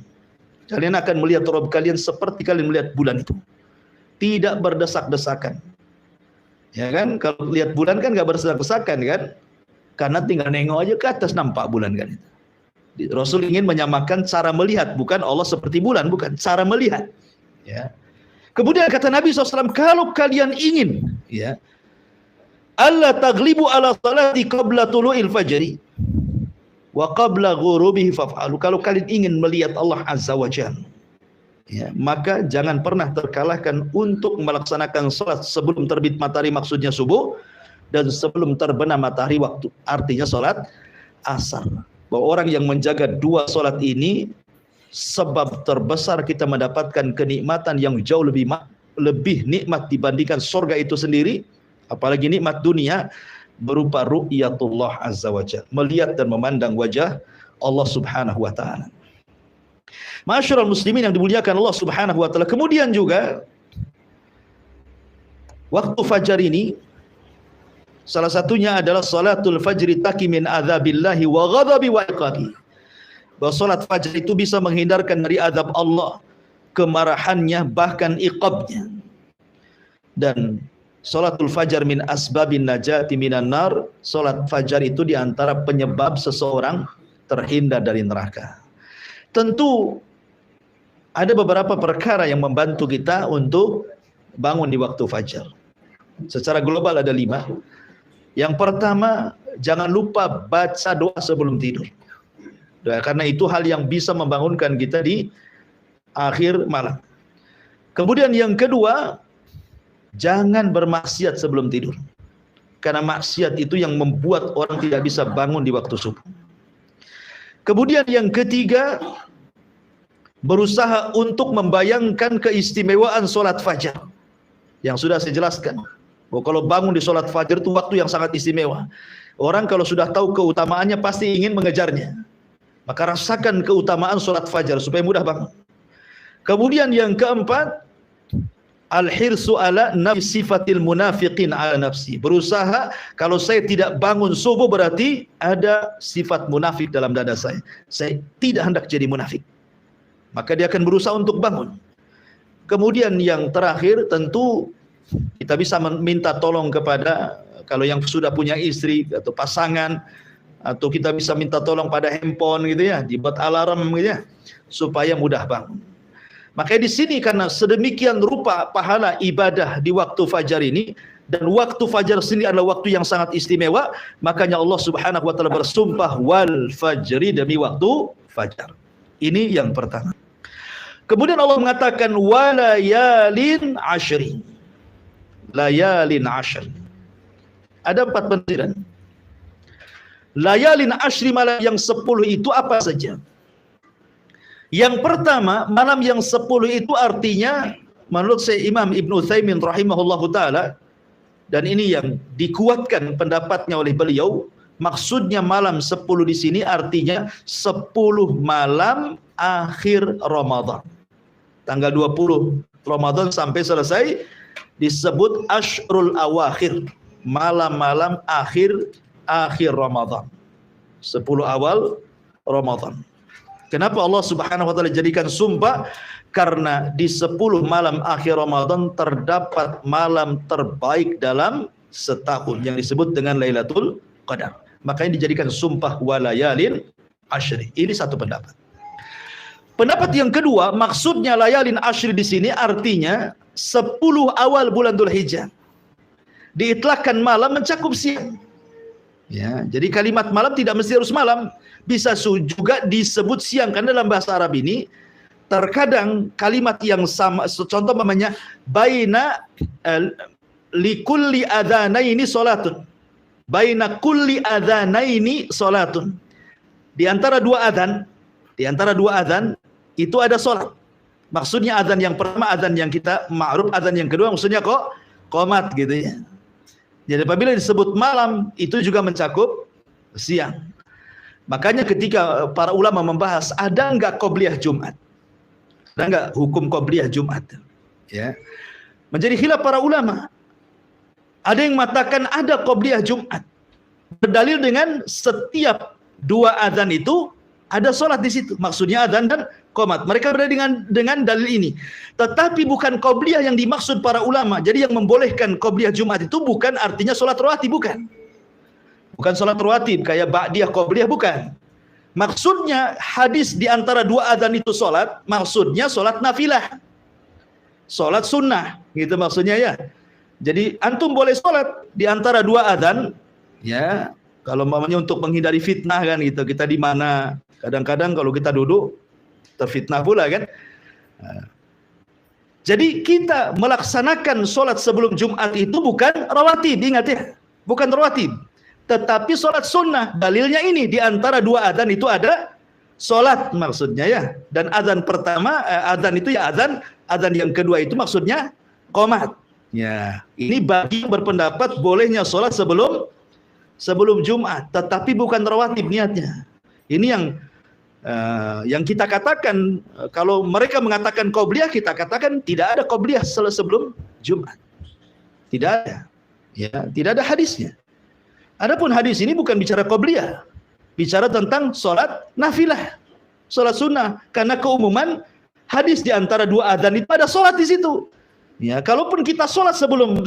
Kalian akan melihat Rabb kalian seperti kalian melihat bulan itu. Tidak berdesak-desakan. Ya kan? Kalau lihat bulan kan enggak berdesak-desakan kan? Karena tinggal nengok aja ke atas nampak bulan kan itu. Rasul ingin menyamakan cara melihat, bukan Allah seperti bulan, bukan, cara melihat. Ya. Kemudian kata Nabi SAW, kalau kalian ingin, ya, alla taglibu ala salati qabla tulu'il fajri wa qabla ghurubihi faf'alu. Kalau kalian ingin melihat Allah Azza wa Jalla, ya, maka jangan pernah terkalahkan untuk melaksanakan salat sebelum terbit matahari, maksudnya subuh, dan sebelum terbenam matahari, waktu artinya salat asar. Bahwa orang yang menjaga 2 salat ini sebab terbesar kita mendapatkan kenikmatan yang jauh lebih nikmat dibandingkan surga itu sendiri, apalagi nikmat dunia berupa ru'yatullah azza wa jalla, melihat dan memandang wajah Allah Subhanahu wa taala. Ma'asyiral muslimin yang dimuliakan Allah Subhanahu wa taala. Kemudian juga waktu fajar ini salah satunya adalah salatul fajri taqi min adzabillahi wa ghadabi wa iqabi. Bahwa salat fajar itu bisa menghindarkan dari azab Allah, kemarahannya, bahkan iqabnya. Dan salatul fajar min asbabin najati minan nar. Salat fajar itu diantara penyebab seseorang terhindar dari neraka. Tentu ada beberapa perkara yang membantu kita untuk bangun di waktu fajar. Secara global ada 5. Yang pertama, jangan lupa baca doa sebelum tidur. Karena itu hal yang bisa membangunkan kita di akhir malam. Kemudian yang kedua, jangan bermaksiat sebelum tidur. Karena maksiat itu yang membuat orang tidak bisa bangun di waktu subuh. Kemudian yang ketiga, berusaha untuk membayangkan keistimewaan solat fajar. Yang sudah saya jelaskan, bahwa kalau bangun di solat fajar itu waktu yang sangat istimewa. Orang kalau sudah tahu keutamaannya pasti ingin mengejarnya. Maka rasakan keutamaan solat fajar supaya mudah bangun. Kemudian yang keempat, al-hirsu ala nafsi sifatil munafiqin ala nafsi. Berusaha, kalau saya tidak bangun subuh berarti ada sifat munafik dalam dada saya. Saya tidak hendak jadi munafik. Maka dia akan berusaha untuk bangun. Kemudian yang terakhir, tentu kita bisa minta tolong kepada, kalau yang sudah punya istri atau pasangan, atau kita bisa minta tolong pada handphone gitu ya, dibuat alarm gitu ya, supaya mudah bangun. Makanya di sini karena sedemikian rupa pahala ibadah di waktu fajar ini, dan waktu fajar sini adalah waktu yang sangat istimewa, makanya Allah Subhanahu wa taala bersumpah wal fajri, demi waktu fajar. Ini yang pertama. Kemudian Allah mengatakan walayalin ashri. Layalin ashri. Ada 4 penafsiran. Layalin ashri, malam yang 10 itu apa saja? Yang pertama, malam yang 10 itu artinya menurut saya Imam Ibnu Utsaimin rahimahullahu taala, dan ini yang dikuatkan pendapatnya oleh beliau, maksudnya malam 10 di sini artinya 10 malam akhir Ramadan. Tanggal 20 Ramadan sampai selesai disebut Ashrul Awakhir, malam-malam akhir Ramadan. 10 awal Ramadan. Kenapa Allah Subhanahu wa taala jadikan sumpah? Karena di 10 malam akhir Ramadan terdapat malam terbaik dalam setahun yang disebut dengan Lailatul Qadar. Makanya dijadikan sumpah walayalin ashri. Ini satu pendapat. Pendapat yang kedua, maksudnya layalin ashri di sini artinya 10 awal bulan Dzulhijjah. Diitlakkan malam mencakup siang. Ya, jadi kalimat malam tidak mesti harus malam, bisa juga disebut siang, karena dalam bahasa Arab ini terkadang kalimat yang sama, contoh namanya baina likulli adzanaini salatun. Baina kulli adzanaini salatun. Di antara dua adzan itu ada salat. Maksudnya adzan yang pertama adzan yang kita ma'ruf, adzan yang kedua maksudnya kok qomat gitu ya. Jadi apabila disebut malam itu juga mencakup siang. Makanya ketika para ulama membahas ada enggak qobliyah Jumat? Ada enggak hukum qobliyah Jumat? Ya. Menjadi khilaf para ulama. Ada yang mengatakan ada qobliyah Jumat. Berdalil dengan setiap dua adzan itu ada salat di situ. Maksudnya adzan dan qomat. Mereka berdalil dengan dalil ini. Tetapi bukan qobliyah yang dimaksud para ulama. Jadi yang membolehkan qobliyah Jumat itu bukan artinya salat rawatib, bukan. Bukan salat rawatib kayak ba'diyah qobliyah, bukan. Maksudnya hadis di antara dua adzan itu salat, maksudnya salat nafilah. Salat sunnah, gitu maksudnya ya. Jadi antum boleh salat di antara dua adzan, ya. Kalau mamanya untuk menghindari fitnah kan gitu. Kita di mana? Kadang-kadang kalau kita duduk terfitnah pula kan. Jadi kita melaksanakan sholat sebelum Jumat itu bukan rawatib, ingat ya, bukan rawatib, tetapi sholat sunnah. Dalilnya ini di antara dua adzan itu ada sholat maksudnya ya. Dan adzan pertama, adzan itu ya adzan yang kedua itu maksudnya qomat. Ya, ini bagi berpendapat bolehnya sholat sebelum Jumat, tetapi bukan rawatib niatnya. Ini yang kita katakan, kalau mereka mengatakan qobliyah, kita katakan tidak ada qobliyah sebelum Jumat. Tidak ada. Ya, tidak ada hadisnya. Adapun hadis ini bukan bicara qobliyah, bicara tentang sholat nafilah, sholat sunnah. Karena keumuman hadis di antara dua adzan itu ada sholat di situ. Ya, kalaupun kita sholat sebelum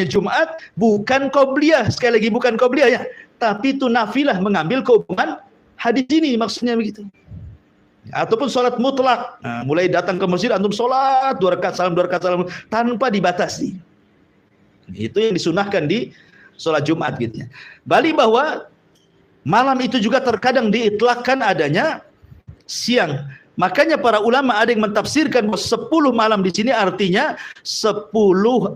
Jumat, bukan qobliyah, sekali lagi bukan qobliyah ya, tapi itu nafilah, mengambil keumuman hadis ini, maksudnya begitu. Ataupun sholat mutlak, nah, mulai datang ke masjid antum sholat 2 rakaat salam tanpa dibatasi. Itu yang disunahkan di sholat Jumat gitu ya. Balik bahwa malam itu juga terkadang diitlakkan adanya siang. Makanya para ulama ada yang mentafsirkan bahwa 10 malam di sini artinya 10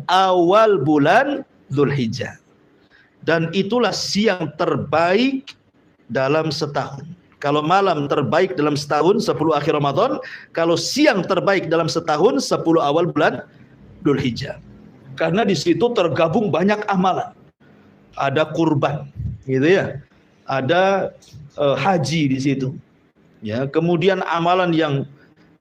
awal bulan Dzulhijjah. dan itulah siang terbaik dalam setahun. Kalau malam terbaik dalam setahun 10 akhir Ramadan, kalau siang terbaik dalam setahun 10 awal bulan Dzulhijjah. Karena di situ tergabung banyak amalan. Ada kurban, gitu ya. Ada haji di situ. Ya, kemudian amalan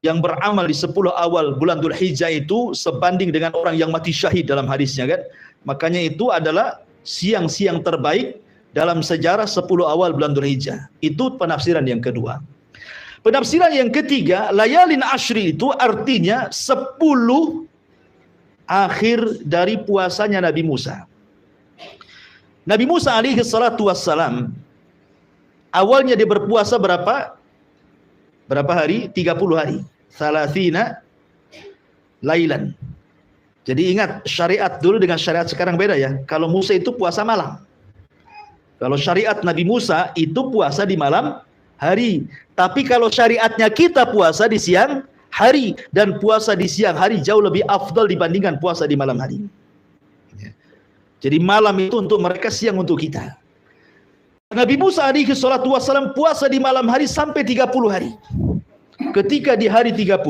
yang beramal di 10 awal bulan Dzulhijjah itu sebanding dengan orang yang mati syahid dalam hadisnya kan. Makanya itu adalah siang-siang terbaik dalam sejarah 10 awal bulan Dzulhijjah. Itu penafsiran yang kedua. Penafsiran yang ketiga, layalin ashri itu artinya 10 akhir dari puasanya Nabi Musa. Nabi Musa alaihi salatu wassalam, awalnya dia berpuasa berapa hari? 30 hari. Salasina lailan. Jadi ingat, syariat dulu dengan syariat sekarang beda ya. Kalau Musa itu puasa malam. Kalau syariat Nabi Musa itu puasa di malam hari. Tapi kalau syariatnya kita puasa di siang hari. Dan puasa di siang hari jauh lebih afdal dibandingkan puasa di malam hari. Jadi malam itu untuk mereka, siang untuk kita. Nabi Musa alaihi salatu wassalam puasa di malam hari sampai 30 hari. Ketika di hari 30,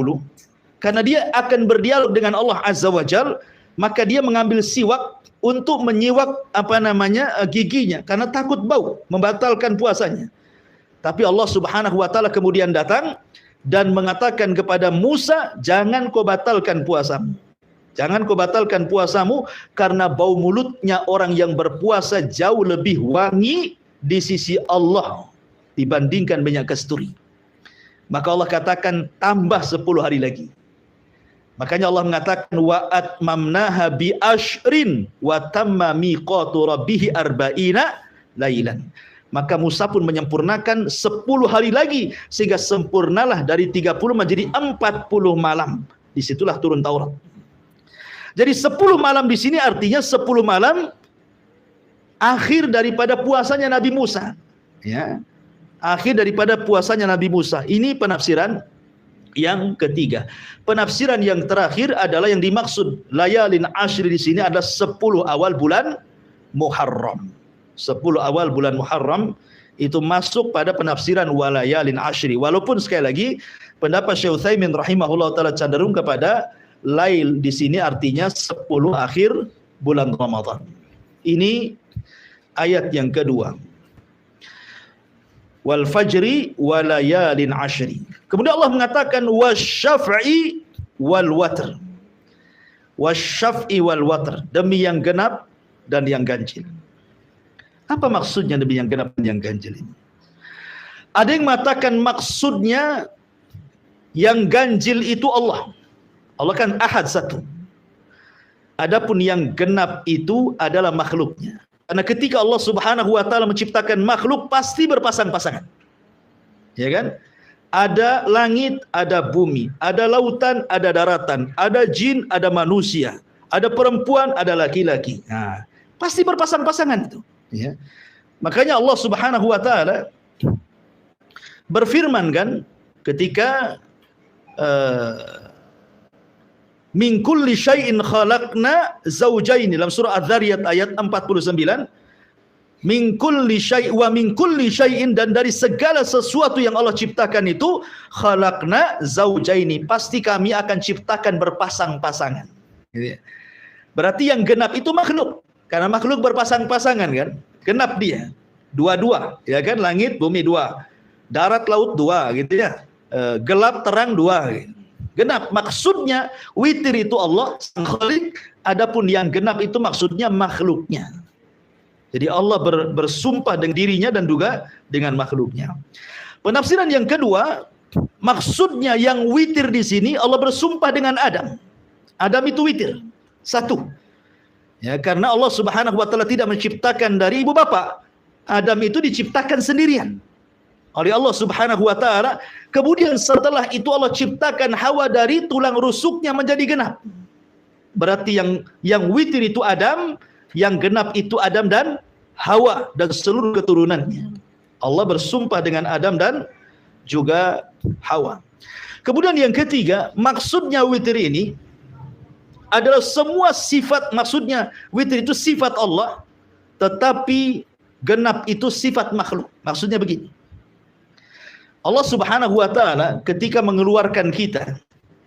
karena dia akan berdialog dengan Allah Azza wa Jal, maka dia mengambil siwak untuk menyiwak giginya karena takut bau, membatalkan puasanya. Tapi Allah Subhanahu wa taala kemudian datang dan mengatakan kepada Musa, jangan kau batalkan puasamu. Jangan kau batalkan puasamu karena bau mulutnya orang yang berpuasa jauh lebih wangi di sisi Allah dibandingkan minyak kasturi. Maka Allah katakan tambah 10 hari lagi. Makanya Allah mengatakan wa atmamnaha bi ashrin wa tamma miqatu rabbih arba'ina lailan. Maka Musa pun menyempurnakan 10 hari lagi sehingga sempurnalah dari 30 menjadi 40 malam. Disitulah turun Taurat. Jadi 10 malam di sini artinya 10 malam akhir daripada puasanya Nabi Musa. Ya. Akhir daripada puasanya Nabi Musa. Ini penafsiran yang ketiga. Penafsiran yang terakhir adalah yang dimaksud layalin ashri di sini adalah 10 awal bulan Muharram. 10 awal bulan Muharram itu masuk pada penafsiran walayalin ashri. Walaupun sekali lagi pendapat Syekh Utsaimin rahimahullah taala cenderung kepada lail di sini artinya 10 akhir bulan Ramadan. Ini ayat yang kedua. Wal fajri walayalin ashri. Kemudian Allah mengatakan wasyaf'i wal watr. Wasyaf'i wal watr, demi yang genap dan yang ganjil. Apa maksudnya demi yang genap dan yang ganjil ini? Ada yang mengatakan maksudnya yang ganjil itu Allah. Allah kan ahad satu. Adapun yang genap itu adalah makhluknya. Karena ketika Allah Subhanahu wa taala menciptakan makhluk pasti berpasang-pasangan. Ya kan? Ada langit, ada bumi, ada lautan, ada daratan, ada jin, ada manusia, ada perempuan, ada laki-laki. Nah, pasti berpasang-pasangan itu, ya. Makanya Allah Subhanahu wa taala berfirman kan ketika min kulli syai'in khalaqna zawjayn dalam surah Az-Zariyat ayat 49. Min kulli syai' wa min kulli syai'in, dan dari segala sesuatu yang Allah ciptakan itu khalaqna zawjaini, pasti kami akan ciptakan berpasang-pasangan. Berarti yang genap itu makhluk. Karena makhluk berpasang-pasangan kan? Genap dia. Dua-dua, ya kan? Langit, bumi dua. Darat, laut dua gitu ya. Gelap, terang dua gitu. Genap maksudnya witir itu Allah sang khalik, adapun yang genap itu maksudnya makhluknya. Jadi Allah bersumpah dengan dirinya dan juga dengan makhluknya. Penafsiran yang kedua, maksudnya yang witir di sini Allah bersumpah dengan Adam. Adam itu witir, satu. Ya, karena Allah Subhanahu wa taala tidak menciptakan dari ibu bapak. Adam itu diciptakan sendirian oleh Allah Subhanahu wa taala. Kemudian setelah itu Allah ciptakan Hawa dari tulang rusuknya menjadi genap. Berarti yang witir itu Adam, yang genap itu Adam dan Hawa dan seluruh keturunannya. Allah bersumpah dengan Adam dan juga Hawa. Kemudian yang ketiga, maksudnya witir ini adalah semua sifat, maksudnya witir itu sifat Allah tetapi genap itu sifat makhluk. Maksudnya begini, Allah Subhanahu wa taala ketika mengeluarkan kita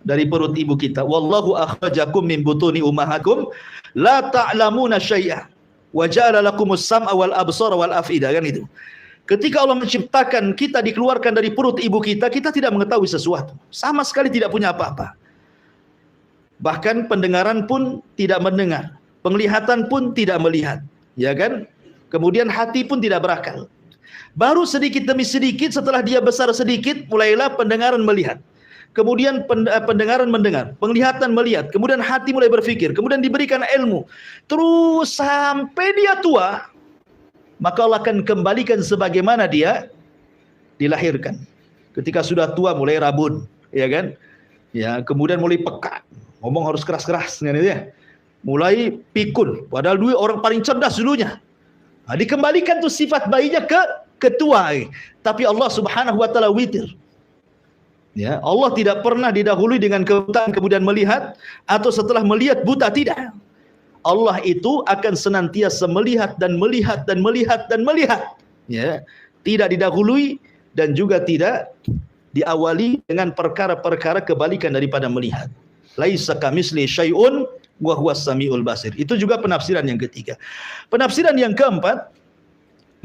dari perut ibu kita, wallahu akhrajakum min butuni ummahakum la ta'lamuna syai'a wa ja'ala lakumus sam'a wal absara wal af'ida, kan itu. Ketika Allah menciptakan kita dikeluarkan dari perut ibu kita, kita tidak mengetahui sesuatu, sama sekali tidak punya apa-apa. Bahkan pendengaran pun tidak mendengar, penglihatan pun tidak melihat, ya kan? Kemudian hati pun tidak berakal. Baru sedikit demi sedikit setelah dia besar sedikit, mulailah pendengaran melihat. Kemudian pendengaran mendengar, penglihatan melihat, kemudian hati mulai berpikir, kemudian diberikan ilmu. Terus sampai dia tua, maka Allah akan kembalikan sebagaimana dia dilahirkan. Ketika sudah tua mulai rabun, ya kan? Ya, kemudian mulai peka, ngomong harus keras-keras, kan itu ya. Mulai pikun, padahal dia orang paling cerdas dulunya. Nah, dikembalikan tuh sifat bayinya ke ketua. Tapi Allah Subhanahu wa taala witir. Ya, Allah tidak pernah didahului dengan kebutaan kemudian melihat, atau setelah melihat buta, tidak. Allah itu akan senantiasa melihat dan melihat dan melihat dan melihat. Ya, tidak didahului dan juga tidak diawali dengan perkara-perkara kebalikan daripada melihat. Laisa kamitsli syai'un wa huwas samiul basir. Itu juga penafsiran yang ketiga. Penafsiran yang keempat,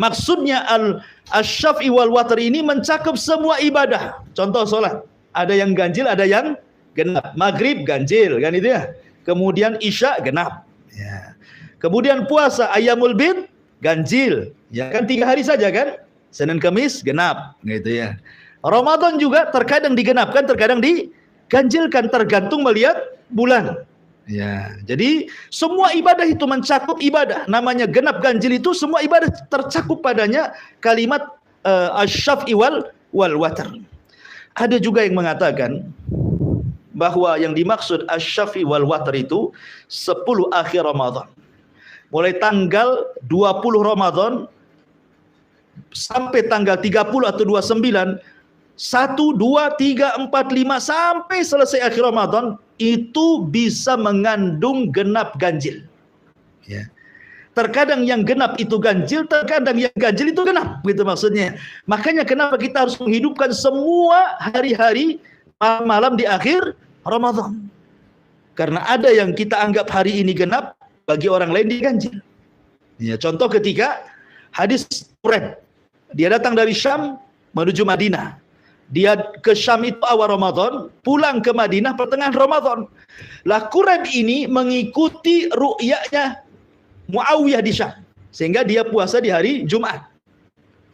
maksudnya al-syaf'i wal watr ini mencakup semua ibadah. Contoh salat, ada yang ganjil, ada yang genap. Maghrib ganjil, kan itu ya. Kemudian isya genap. Ya. Kemudian puasa ayyamul bid ganjil, ya kan 3 hari saja kan. Senin Kamis genap, gitu ya. Ramadan juga terkadang digenapkan, terkadang diganjilkan, tergantung melihat bulan. Ya, jadi semua ibadah itu mencakup ibadah. Namanya genap ganjil itu semua ibadah tercakup padanya kalimat asy-syaf'i wal watr. Ada juga yang mengatakan bahwa yang dimaksud asy-syaf'i wal watr itu 10 akhir Ramadan. Mulai tanggal 20 Ramadan sampai tanggal 30 atau 29, 1, 2, 3, 4, 5 sampai selesai akhir Ramadan itu bisa mengandung genap ganjil. Ya. Terkadang yang genap itu ganjil, terkadang yang ganjil itu genap, gitu maksudnya. Makanya kenapa kita harus menghidupkan semua hari-hari malam di akhir Ramadan. Karena ada yang kita anggap hari ini genap, bagi orang lain dia ganjil. Ya, contoh ketika hadis Quraib, dia datang dari Syam menuju Madinah. Dia ke Syam itu awal Ramadan, pulang ke Madinah pertengahan Ramadan. Lah Quraib ini mengikuti ru'yahnya Muawiyah di Syam, sehingga dia puasa di hari Jumat.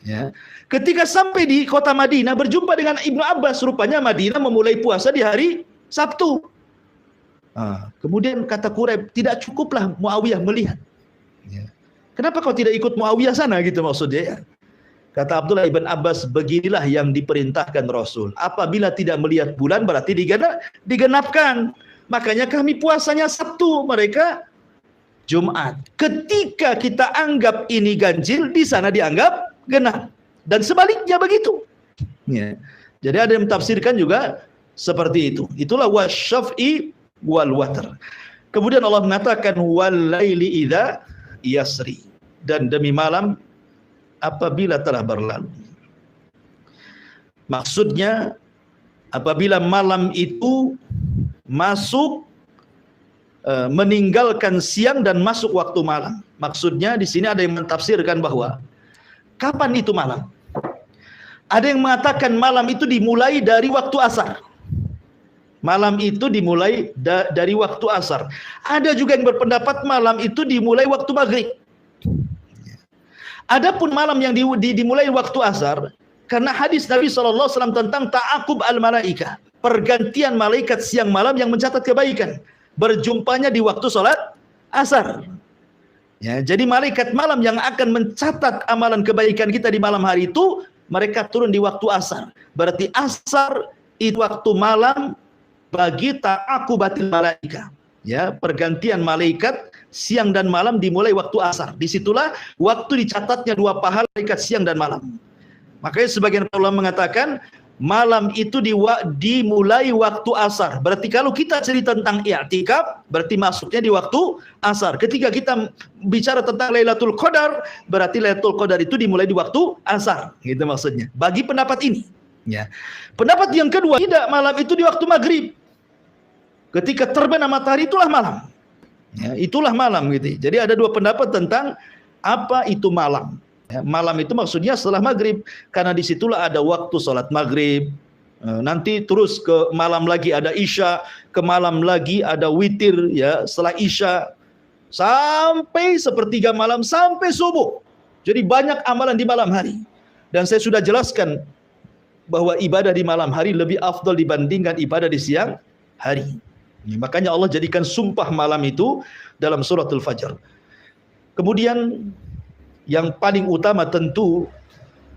Ya. Ketika sampai di kota Madinah berjumpa dengan Ibnu Abbas, rupanya Madinah memulai puasa di hari Sabtu. Kemudian kata Quraib, tidak cukuplah Muawiyah melihat. Ya. Kenapa kau tidak ikut Muawiyah sana, gitu maksudnya ya. Kata Abdullah ibn Abbas, beginilah yang diperintahkan Rasul. Apabila tidak melihat bulan berarti digenapkan. Makanya kami puasanya Sabtu, mereka Jumat. Ketika kita anggap ini ganjil, di sana dianggap genap. Dan sebaliknya begitu. Ya. Jadi ada yang mentafsirkan juga seperti itu. Itulah wasyaf'i wal watr. Kemudian Allah mengatakan wal laili idza yasri, dan demi malam apabila telah berlalu. Maksudnya apabila malam itu masuk meninggalkan siang dan masuk waktu malam. Maksudnya di sini ada yang mentafsirkan bahwa kapan itu malam? Ada yang mengatakan malam itu dimulai dari waktu asar. Malam itu dimulai dari waktu asar. Ada juga yang berpendapat malam itu dimulai waktu maghrib. Adapun malam yang dimulai waktu asar, karena hadis Nabi SAW tentang ta'aqub al-malaika, pergantian malaikat siang malam yang mencatat kebaikan, berjumpanya di waktu sholat asar. Ya, jadi malaikat malam yang akan mencatat amalan kebaikan kita di malam hari itu, mereka turun di waktu asar. Berarti asar itu waktu malam bagi ta'aqubatil malaika. Ya, pergantian malaikat siang dan malam dimulai waktu asar. Disitulah waktu dicatatnya 2 pahala malaikat siang dan malam. Makanya sebagian ulama mengatakan malam itu dimulai waktu asar. Berarti kalau kita cerita tentang i'tikaf, berarti masuknya di waktu asar. Ketika kita bicara tentang Lailatul Qadar, berarti Lailatul Qadar itu dimulai di waktu asar. Gitu maksudnya. Bagi pendapat ini. Ya. Pendapat yang kedua, tidak, malam itu di waktu maghrib. Ketika terbenam matahari itulah malam. Ya, itulah malam gitu. Jadi ada dua pendapat tentang apa itu malam. Ya, malam itu maksudnya setelah maghrib, karena disitulah ada waktu sholat maghrib. Nanti terus ke malam lagi ada isya, ke malam lagi ada witir, ya setelah isya sampai sepertiga malam sampai subuh. Jadi banyak amalan di malam hari. Dan saya sudah jelaskan bahwa ibadah di malam hari lebih afdal dibandingkan ibadah di siang hari. Makanya Allah jadikan sumpah malam itu dalam suratul Fajr. Kemudian yang paling utama tentu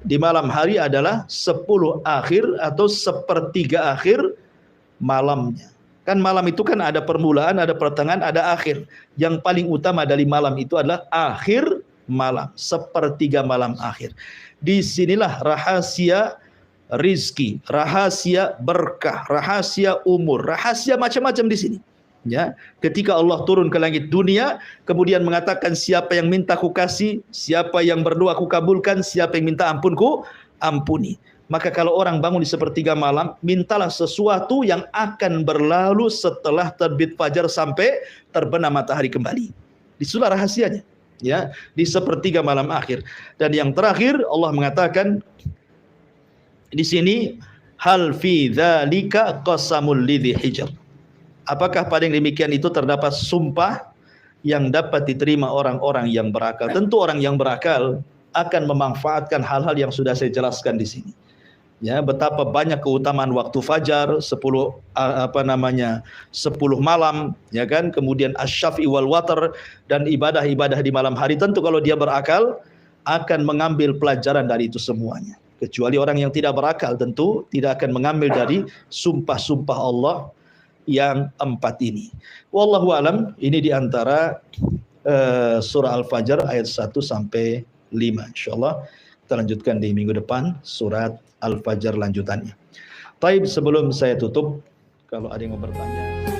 di malam hari adalah 10 akhir atau sepertiga akhir malamnya. Kan malam itu kan ada permulaan, ada pertengahan, ada akhir. Yang paling utama dari malam itu adalah akhir malam, sepertiga malam akhir. Disinilah rahasia rizki, rahasia berkah, rahasia umur, rahasia macam-macam di sini. Ya, ketika Allah turun ke langit dunia, kemudian mengatakan siapa yang minta ku kasih, siapa yang berdoa ku kabulkan, siapa yang minta ampun ku ampuni. Maka kalau orang bangun di sepertiga malam, mintalah sesuatu yang akan berlalu setelah terbit fajar sampai terbenam matahari kembali. Disitulah rahasianya, ya, di sepertiga malam akhir. Dan yang terakhir Allah mengatakan di sini, hal fi dzalika qasamul lidzi hijr. Apakah pada yang demikian itu terdapat sumpah yang dapat diterima orang-orang yang berakal? Tentu orang yang berakal akan memanfaatkan hal-hal yang sudah saya jelaskan di sini. Ya, betapa banyak keutamaan waktu fajar, 10 malam, ya kan? Kemudian asy-syaf'i wal watr dan ibadah-ibadah di malam hari. Tentu kalau dia berakal akan mengambil pelajaran dari itu semuanya. Kecuali orang yang tidak berakal tentu tidak akan mengambil dari sumpah-sumpah Allah yang 4 ini. Wallahu alam, ini diantara surah Al-Fajr ayat 1 sampai 5. Insyaallah kita lanjutkan di minggu depan surat Al-Fajr lanjutannya. Taib, sebelum saya tutup, kalau ada yang mau bertanya.